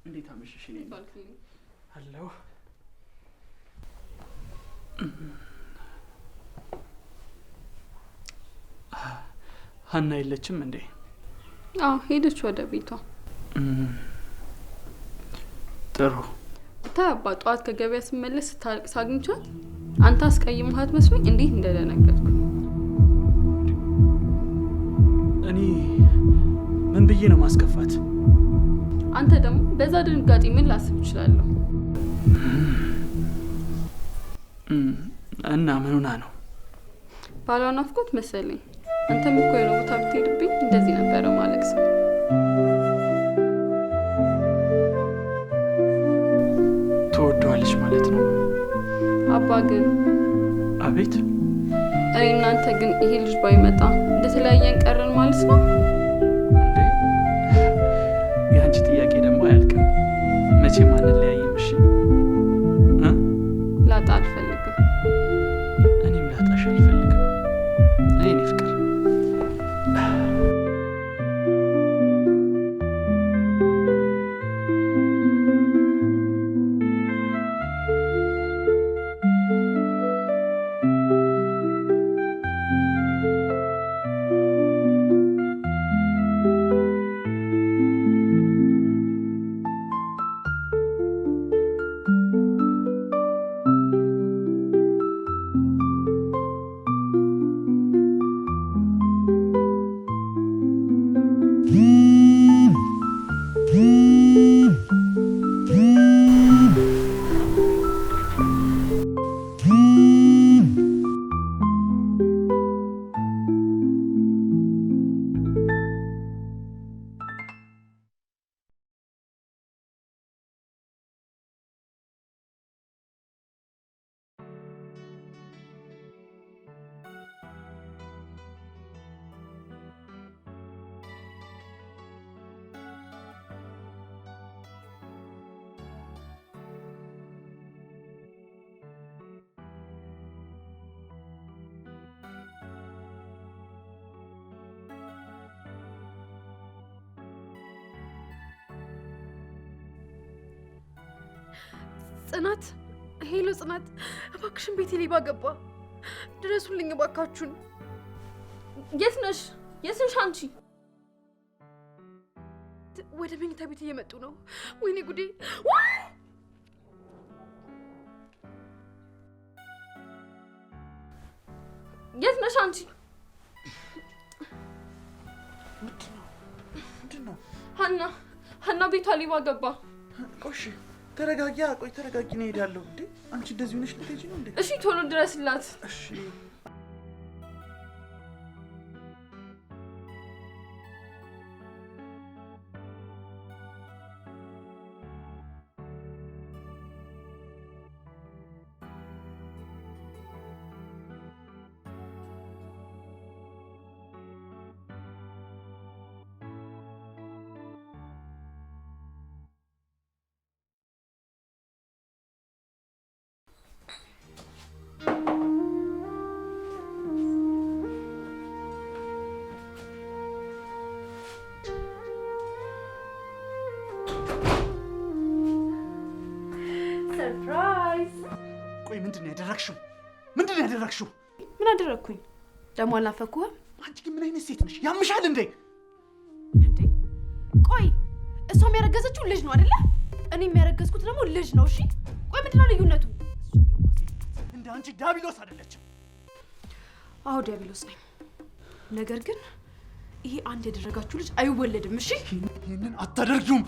እንዴት አመሸሽ? እኔ አለሁ። ሀና የለችም እንዴ? አዎ ሄደች ወደ ቤቷ። ጥሩ። ታባ ጠዋት ከገበያ ስመለስ ስታለቅስ አግኝቻት አንተ አስቀይመሃት መስሎኝ እንዴት እንደደነገጥኩ። እኔ ምን ብዬ ነው ማስከፋት? አንተ ደግሞ በዛ ድንጋጤ ምን ላስብ እችላለሁ? እና ምን ሆና ነው? ባሏ ናፍቆት መሰለኝ። አንተም እኮ የሆነ ቦታ ብትሄድብኝ እንደዚህ ነበረ ማለቅሰው። ትወደዋለች ማለት ነው? አባ ግን አቤት። እኔ እናንተ ግን ይሄ ልጅ ባይመጣ እንደተለያየን ቀረን ማለት ነው? የአንቺ ጥያቄ ደግሞ አያልቅም። መቼም አንለያይም። እሺ? ላጣ አልፈልግም። እኔም ላጣሽ አልፈልግም። እኔ ፍቅር ጽናት፣ ሄሎ ጽናት፣ እባክሽን ቤቴ ሌባ ገባ፣ ድረሱልኝ እባካችሁን። የት ነሽ? የት ነሽ አንቺ? ወደ መኝታ ቤት እየመጡ ነው። ወይኔ ጉዴ! የት ነሽ አንቺ? ምንድን ነው? ሀና ቤቷ ሌባ ገባ። ቆሽ ተረጋጊያ። ቆይ ተረጋጊ ነው እሄዳለሁ። እንዴ አንቺ እንደዚህ ሆነሽ ልትሄጂ ነው እንዴ? እሺ ቶሎ ድረስላት። እሺ ሰርፕራይዝ! ቆይ ምንድን ነው ያደረግሽው? ምንድን ነው ያደረግሽው? ምን አደረግኩኝ? ደግሞ አልናፈኩህም? አንቺ ግን ምን አይነት ሴት ነሽ? ያምሻል እንዴ? እንዴ ቆይ እሷም ያረገዘችው ልጅ ነው አይደለ? እኔም ያረገዝኩት ደግሞ ልጅ ነው። እሺ ቆይ ምንድን ነው ልዩነቱ? እንደ አንቺ ዲያብሎስ አይደለችም። አዎ ዲያብሎስ ነኝ። ነገር ግን ይሄ አንድ ያደረጋችሁ ልጅ አይወለድም። እሺ ይህንን አታደርጊውም።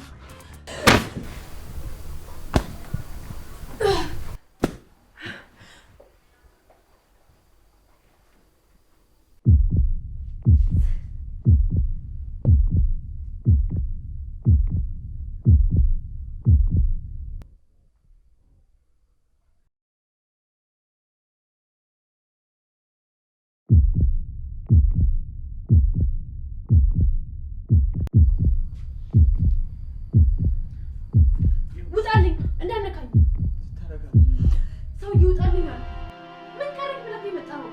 ውጣልኝ! እንዳነካኝ ሰው ይውጣልኝ አለ። ምን ካረግ ብለህ የመጣው?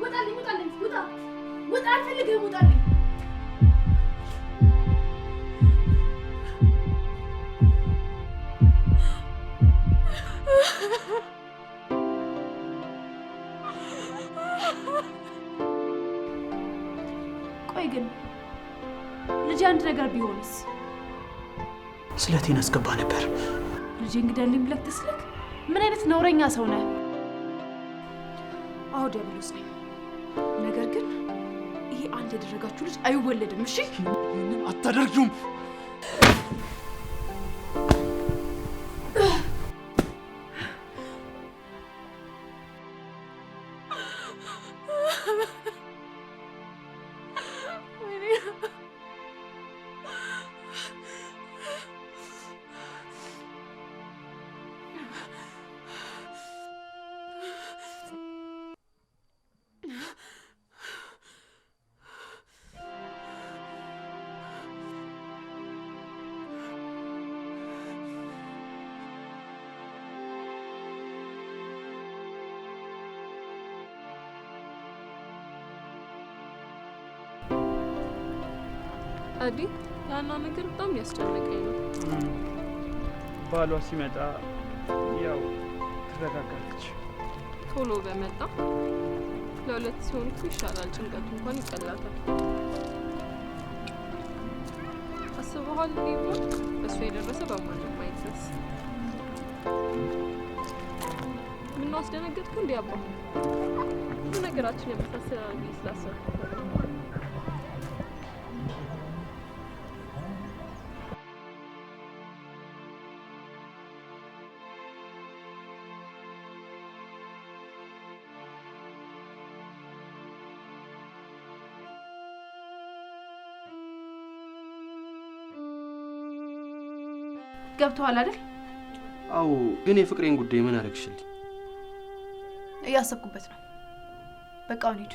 ውጣልኝ! ውጣልኝ! ውጣ! ውጣ! አልፈልግህም! ውጣልኝ! ቆይ ግን ልጅ አንድ ነገር ቢሆንስ? ስለቴን አስገባ ነበር። ልጅ እንግዳልኝ ብለህ ተስለክ? ምን አይነት ነውረኛ ሰው ነህ? አዎ ዲያብሎስ ነኝ። ነገር ግን ይሄ አንድ ያደረጋችሁ ልጅ አይወለድም። እሺ ይህንን አታደርጊውም። አዲ ያና ነገር በጣም ያስጨነቀኝ ነው። ባሏ ሲመጣ ያው ትረጋጋለች። ቶሎ በመጣ ለሁለት ሲሆን እኮ ይሻላል። ጭንቀቱ እንኳን ይቀላታል። አስበዋል ቢሆን እሱ የደረሰ በማንም አይደረስ። ምነው አስደነገጥኩ እንዴ አባ? ብዙ ነገራችን የመሳሰላል ብዬ ስላሰብኩ ገብተዋል አይደል? አዎ፣ ግን የፍቅሬን ጉዳይ ምን አደረግሽልኝ? እያሰብኩበት ነው። በቃ አሁን ሂድ።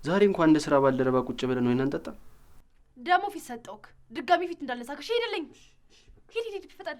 ዛሬ እንኳን እንደ ስራ ባልደረባ ቁጭ ብለን ወይና እንጠጣ። ደግሞ ፊት ሰጠውክ። ድጋሚ ፊት እንዳለሳክሽ ሄድልኝ። ሂድ ሂድ ፍጠን።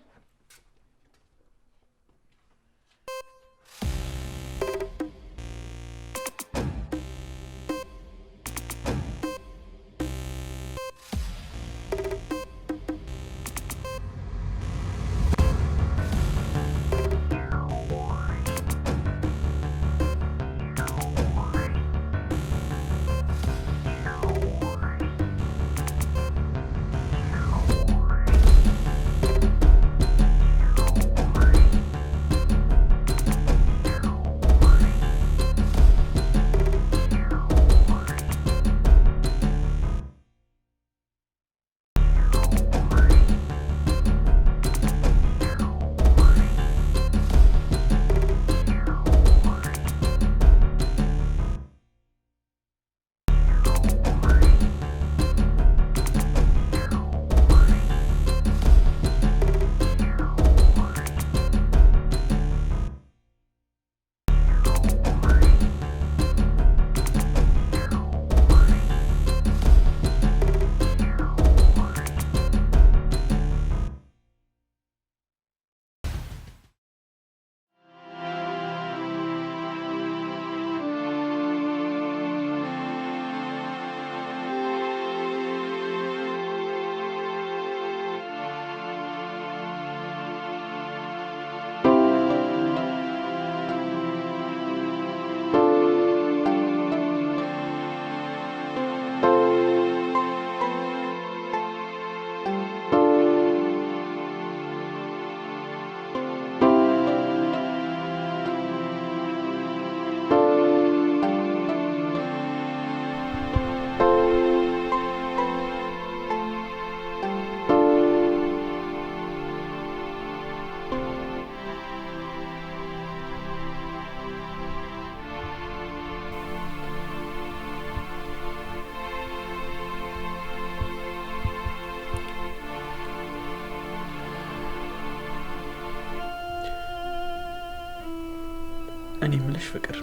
እኔ ምልሽ ፍቅር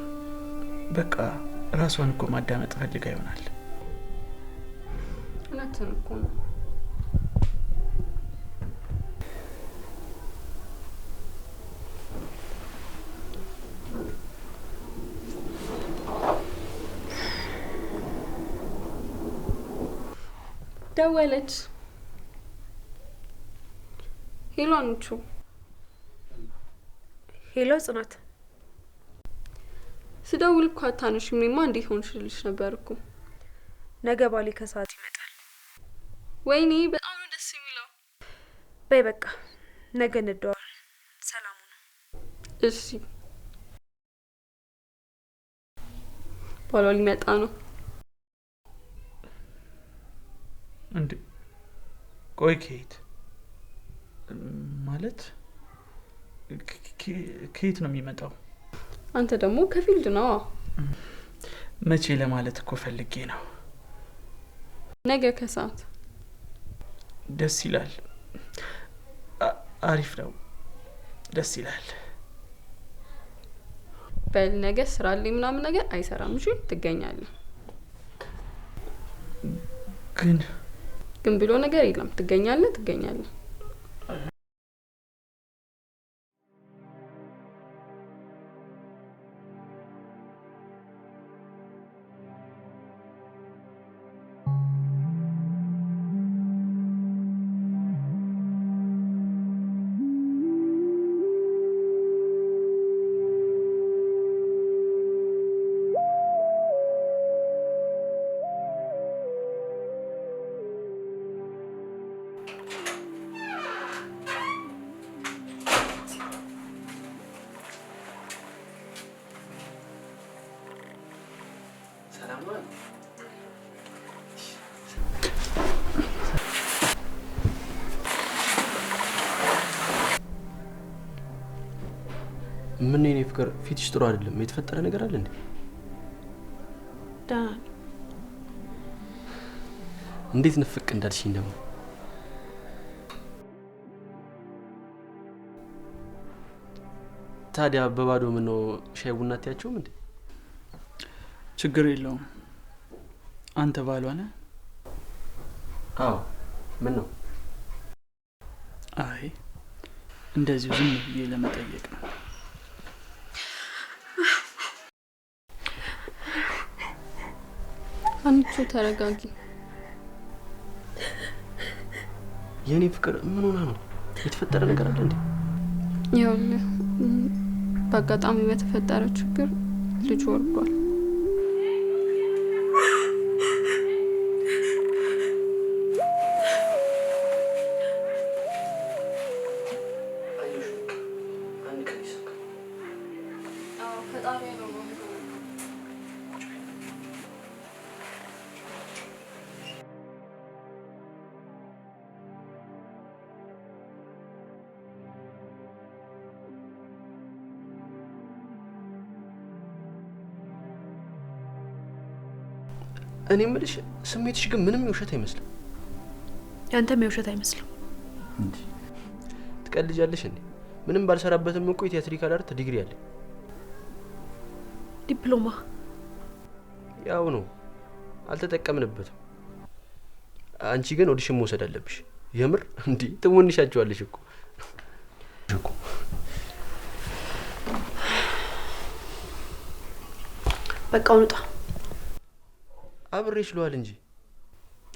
በቃ ራሷን እኮ ማዳመጥ ፈልጋ ይሆናል። እውነትን እኮ ነው። ደወለች። ሄሎ አንቹ። ሄሎ ጽናት። ስደውል እኮ አታነሺም። እኔማ እንዴት ሆንሽልሽ ነበር እኮ። ነገ ባሌ ከሰዓት ይመጣል። ወይኔ በጣም ነው ደስ የሚለው። በይ በቃ ነገ እንደዋል። ሰላሙ ነው። እሺ። ባሏ ሊመጣ ነው እንዴ? ቆይ ከየት ማለት ከየት ነው የሚመጣው? አንተ ደግሞ ከፊልድ ነው። መቼ ለማለት እኮ ፈልጌ ነው። ነገ ከሰዓት። ደስ ይላል። አሪፍ ነው። ደስ ይላል። በል ነገ ስራ ላይ ምናምን ነገር አይሰራም። እሺ ትገኛለህ። ግን ብሎ ነገር የለም። ትገኛለህ። ምን የኔ ፍቅር ፊትሽ ጥሩ አይደለም። የተፈጠረ ነገር አለ እንዴ? ዳን እንዴት ንፍቅ እንዳልሽኝ ደግሞ። ታዲያ በባዶ ምን ነው ሻይ ቡና አትያቸውም እንዴ? ችግር የለውም። አንተ ባሏ ነህ? አዎ። ምን ነው? አይ እንደዚሁ ዝም ብዬ ለመጠየቅ ነው። አንቺ ተረጋጊ። የኔ ፍቅር ምን ሆና ነው? የተፈጠረ ነገር አለ እንዴ? ይኸውልህ በአጋጣሚ በተፈጠረ ችግር ልጅ ወርዷል። እኔ የምልሽ ስሜትሽ ግን ምንም የውሸት አይመስልም። ያንተም የውሸት አይመስልም። እንዴ ትቀልጃለሽ እንዴ? ምንም ባልሰራበትም እኮ የቲያትሪካል አርት ዲግሪ አለ። ዲፕሎማ ያው ነው፣ አልተጠቀምንበትም። አንቺ ግን ኦዲሽን መውሰድ አለብሽ። የምር እንዴ ትሞንሻቸዋለሽ እኮ። በቃ ውጣ። አብሬሽ ልዋል እንጂ።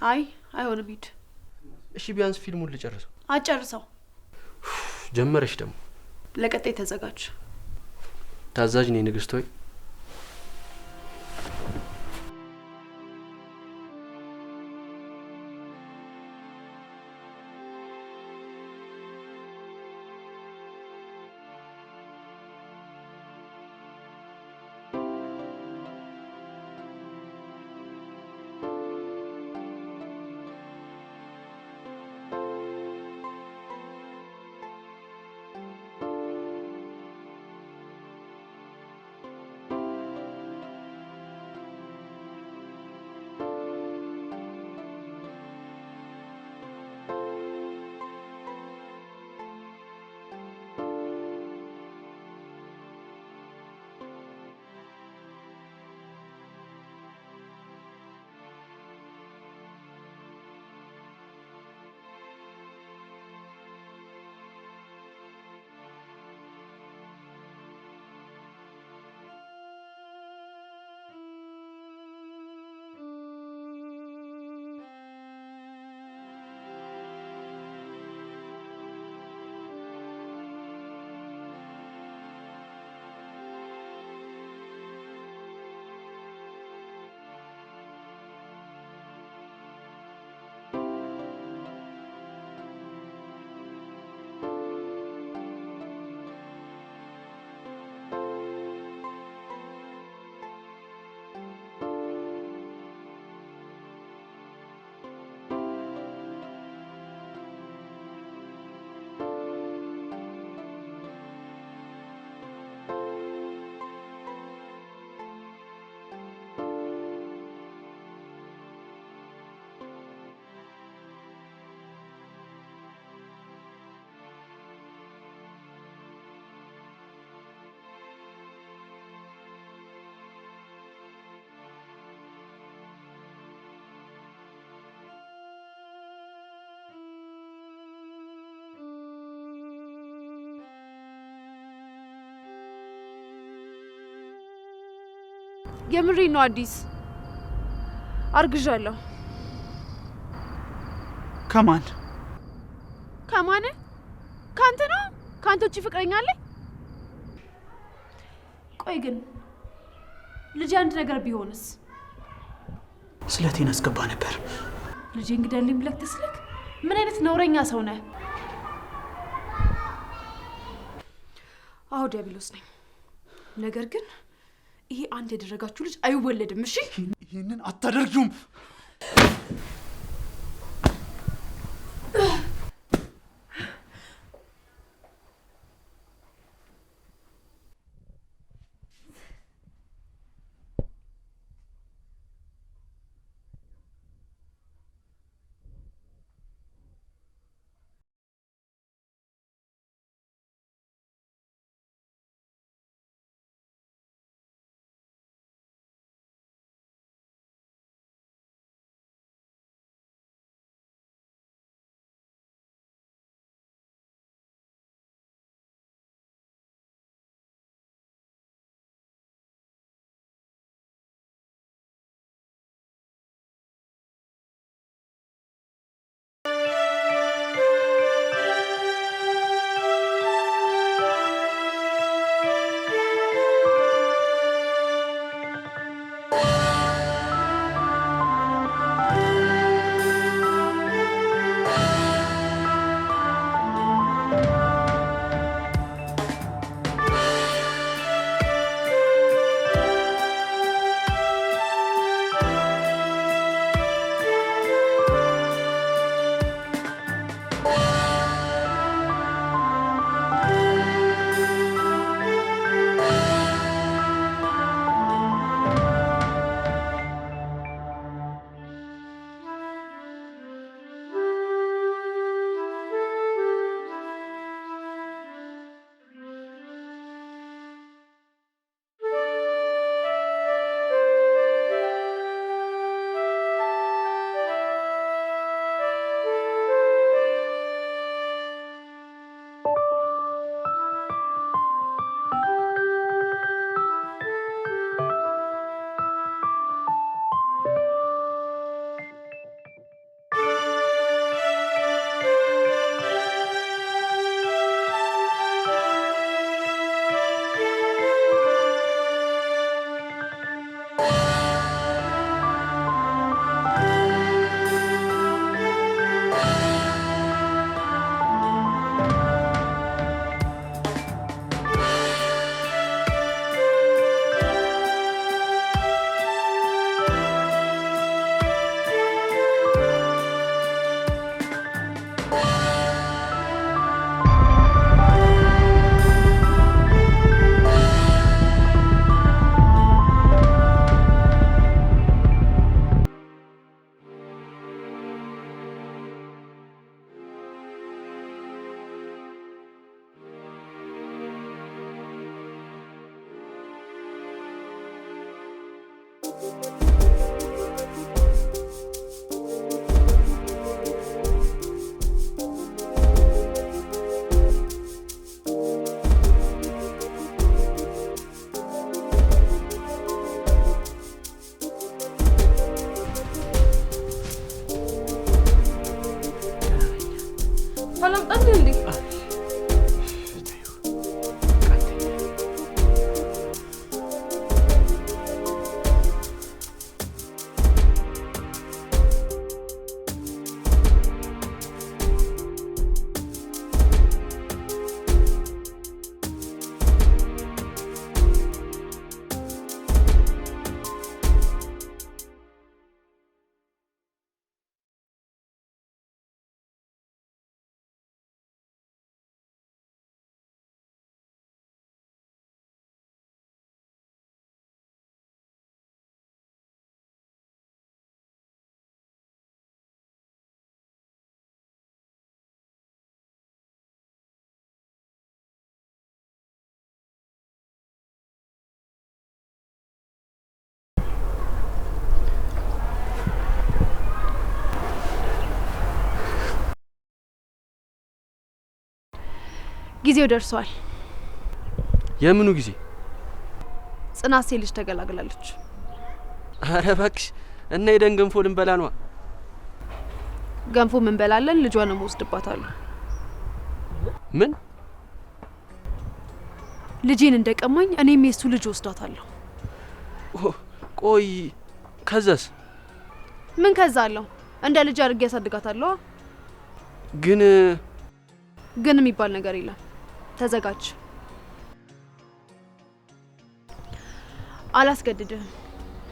አይ አይሆንም፣ ሂድ። እሺ ቢያንስ ፊልሙን ልጨርሰው። አጨርሰው። ጀመረሽ ደግሞ። ለቀጣይ ተዘጋጅ። ታዛዥ ነኝ ንግስት ሆይ። የምሬ ነው አዲስ አርግዣለሁ። ከማን? ከማን? ካንተ ነው? ካንተ ውጪ ፍቅረኛ አለ? ቆይ ግን ልጅ አንድ ነገር ቢሆንስ? ስለቴን አስገባ ነበር። ልጅ እንግዳልኝ ብለህ ተስለክ? ምን አይነት ነውረኛ ሰው ነህ? አዎ ዲያብሎስ ነኝ። ነገር ግን ይሄ አንድ ያደረጋችሁ ልጅ አይወለድም። እሺ ይሄንን አታደርጊውም። ጊዜው ደርሷል። የምኑ ጊዜ? ጽናት ሴት ልጅ ተገላግላለች። ኧረ እባክሽ እና የደን ገንፎ ልንበላ ነው። ገንፎ ምን በላለን? ልጇንም ወስድባታለሁ። ምን? ልጄን እንደቀማኝ እኔም የሱ ልጅ ወስዳታለሁ። ቆይ ከዛስ? ምን ከዛ አለው? እንደ ልጅ አድርጌ ያሳድጋታለሁ። ግን የሚባል ነገር የለም። ተዘጋጅ። አላስገድድህም።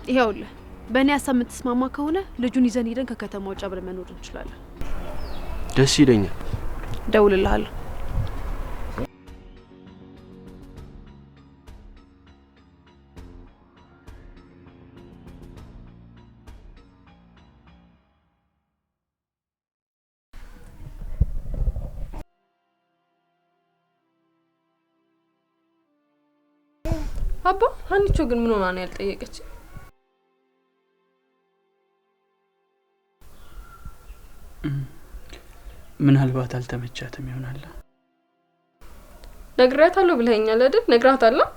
ይሄውልህ በእኔ ሀሳብ የምትስማማ ከሆነ ልጁን ይዘን ሄደን ከከተማ ውጭ አብረን መኖር እንችላለን። ደስ ይለኛል። ደውልልሃለሁ። አባ ሀኒቾ ግን ምን ሆና ነው ያልጠየቀች? ምናልባት አልተመቻትም ይሆናል። ነግሬያታለሁ ብለኸኛል አይደል? ነግሬያታለሁ።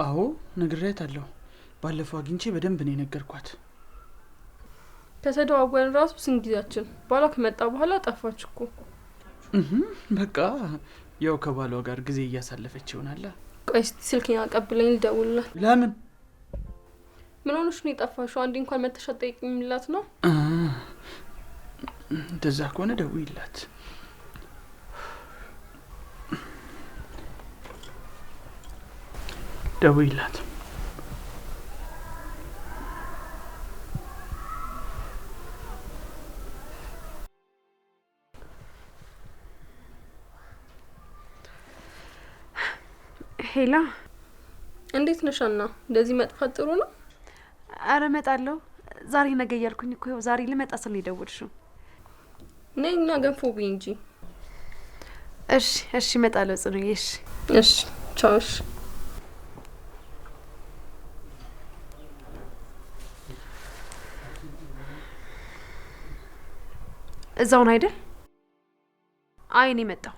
አዎ ነግሬያታለሁ። ባለፈው አግኝቼ በደንብ ነው የነገርኳት። ከተደዋወልን ራሱ ስንት ጊዜያችን። ባሏ ከመጣ በኋላ ጠፋች እኮ። በቃ ያው ከባሏ ጋር ጊዜ እያሳለፈች ይሆናል። ቆይ እስቲ ስልኬን አቀብለኝ ልደውልላት። ለምን? ምን ሆነሽ ነው የጠፋሽው? አንዴ እንኳን መተሽ አትጠይቂኝላት ነው? እንደዛ ከሆነ ደውይላት። ደውይላት። ሄላ እንዴት ነሻና? እንደዚህ መጥፋት ጥሩ ነው? አረ እመጣለሁ። ዛሬ ነገ እያልኩኝ እኮ ዛሬ ልመጣ ስል የደወልሽው። ነይና ገንፎ ብይ እንጂ። እሺ እመጣለሁ ጽኑዬ። እሺ ቻው። እዛውን አይደል? አይ እኔ መጣሁ።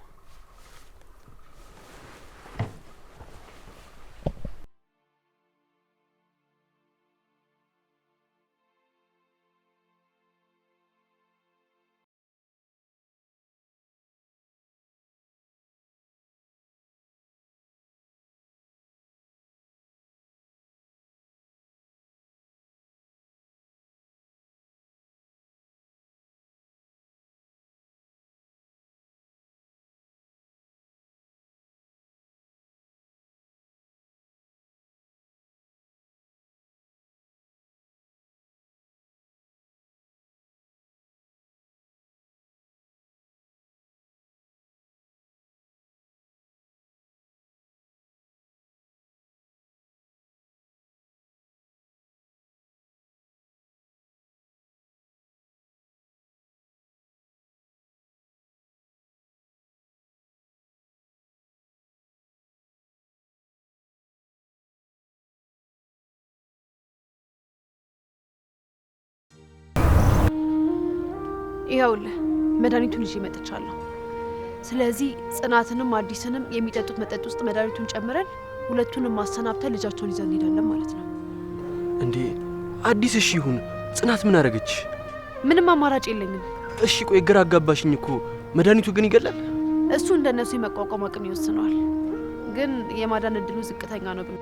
ይኸውልህ መድኃኒቱን ይዤ መጥቻለሁ። ስለዚህ ጽናትንም አዲስንም የሚጠጡት መጠጥ ውስጥ መድኃኒቱን ጨምረን ሁለቱንም ማሰናብተን ልጃቸውን ይዘን እንሄዳለን ማለት ነው። እንዴ አዲስ እሺ ይሁን። ጽናት ምን አደረገች? ምንም አማራጭ የለኝም። እሺ ቆይ ግራ አጋባሽኝ እኮ። መድኃኒቱ ግን ይገላል? እሱ እንደነሱ የመቋቋም አቅም ይወስነዋል። ግን የማዳን እድሉ ዝቅተኛ ነው ብሎ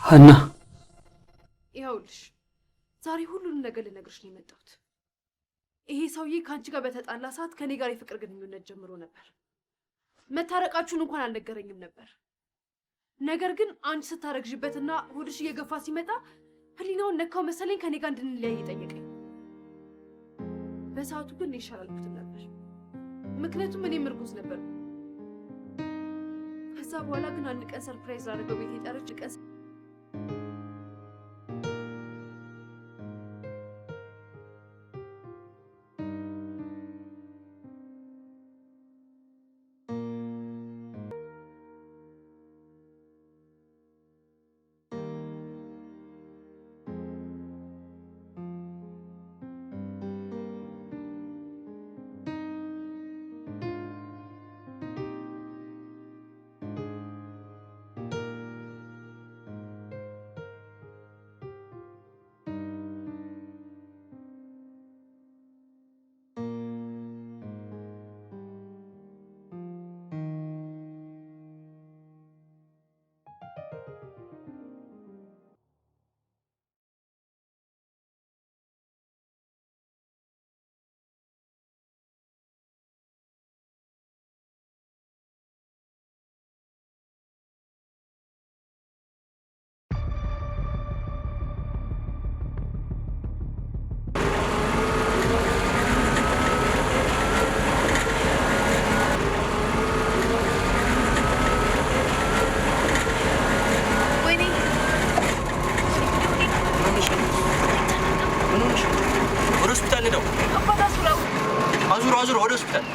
ሀና ይኸውልሽ ዛሬ ሁሉንም ነገር ልነግርሽ ነው የመጣሁት። ይሄ ሰውዬ ከአንቺ ጋር በተጣላ ሰዓት ከኔ ጋር የፍቅር ግንኙነት ጀምሮ ነበር። መታረቃችሁን እንኳን አልነገረኝም ነበር። ነገር ግን አንቺ ስታረግዥበትና ሆድሽ እየገፋ ሲመጣ ህሊናውን ነካው መሰለኝ ከኔ ጋር እንድንለያይ ጠየቀኝ። በሰዓቱ ግን ይሻላል ነበር፣ ምክንያቱም እኔም እርጉዝ ነበር። ከዛ በኋላ ግን አንድ ቀን ሰርፕራይዝ ላደረገው ቤት የጠረች ቀን አዙር ወደ ሆስፒታል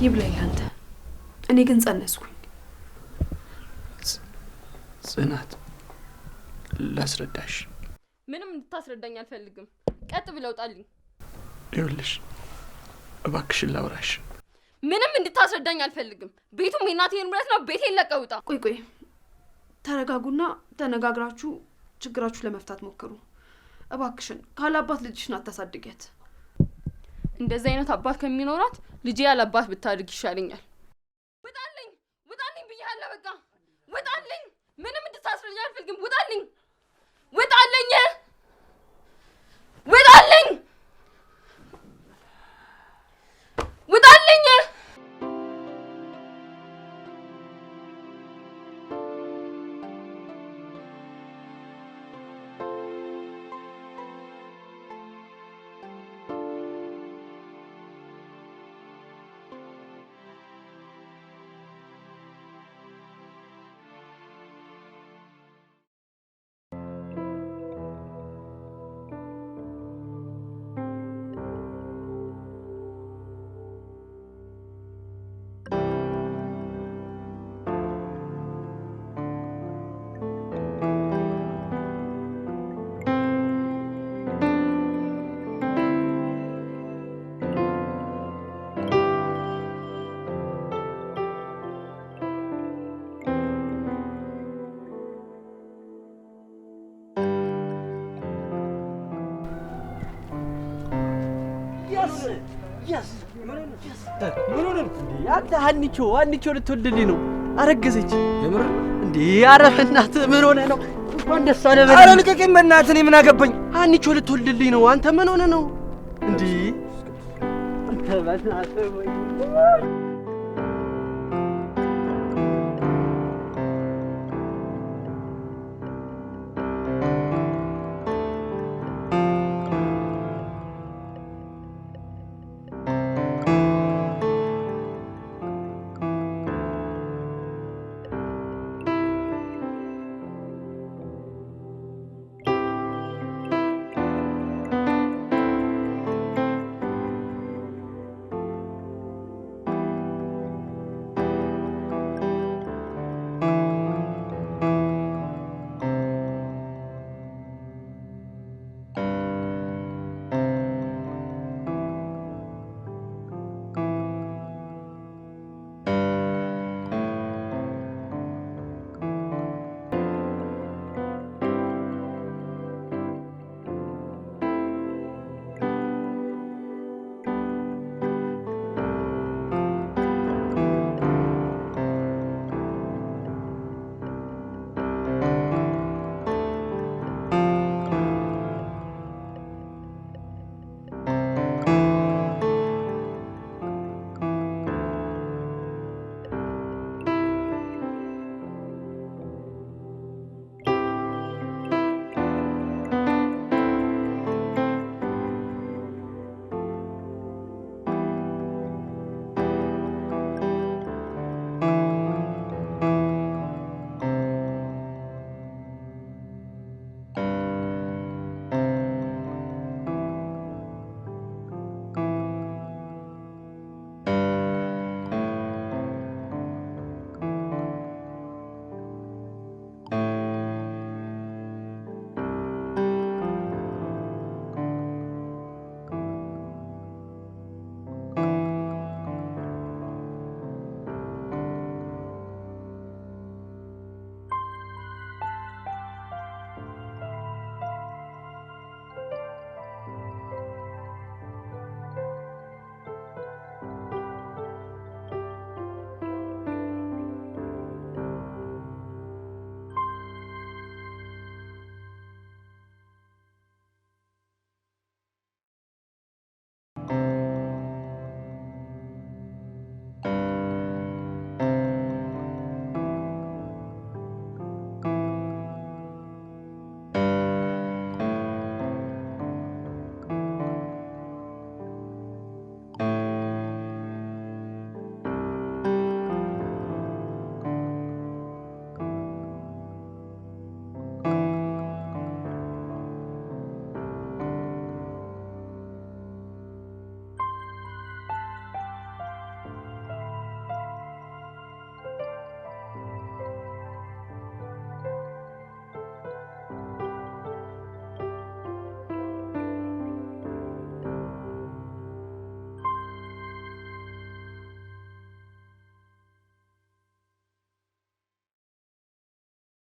ይብላኝ አንተ። እኔ ግን ጸነስኩኝ። ጽናት ላስረዳሽ። ምንም እንድታስረዳኝ አልፈልግም። ቀጥ ብለው ውጣልኝ። ይኸውልሽ እባክሽን ላውራሽ። ምንም እንድታስረዳኝ አልፈልግም። ቤቱም የእናቴ ንብረት ነው። ቤቴን ለቀህ ውጣ። ቆይ ተረጋጉና ተነጋግራችሁ ችግራችሁ ለመፍታት ሞክሩ እባክሽን። ካላባት ልጅሽን አታሳድጊያት። እንደዚህ አይነት አባት ከሚኖራት ልጄ ያለባት ብታድግ ይሻለኛል። ውጣልኝ ብያለሁ። በቃ ውጣልኝ። ምንም እንድታስረዳኝ አልፈልግም። ውጣልኝ። ምን ሆነ እንዴ? አንተ ሀኒቾ ልትወልድልኝ ነው? አረገዘች። የምር እንዴ? ኧረ በእናትህ ምን ሆነ ነው? እንኳን ደስ አለህ። ኧረ ልቀቀኝ በእናትህ። እኔ ምን አገባኝ? ሀኒቾ ልትወልድልኝ ነው። አንተ ምን ሆነ ነው እንዴ? አንተ በእናትህ ወይ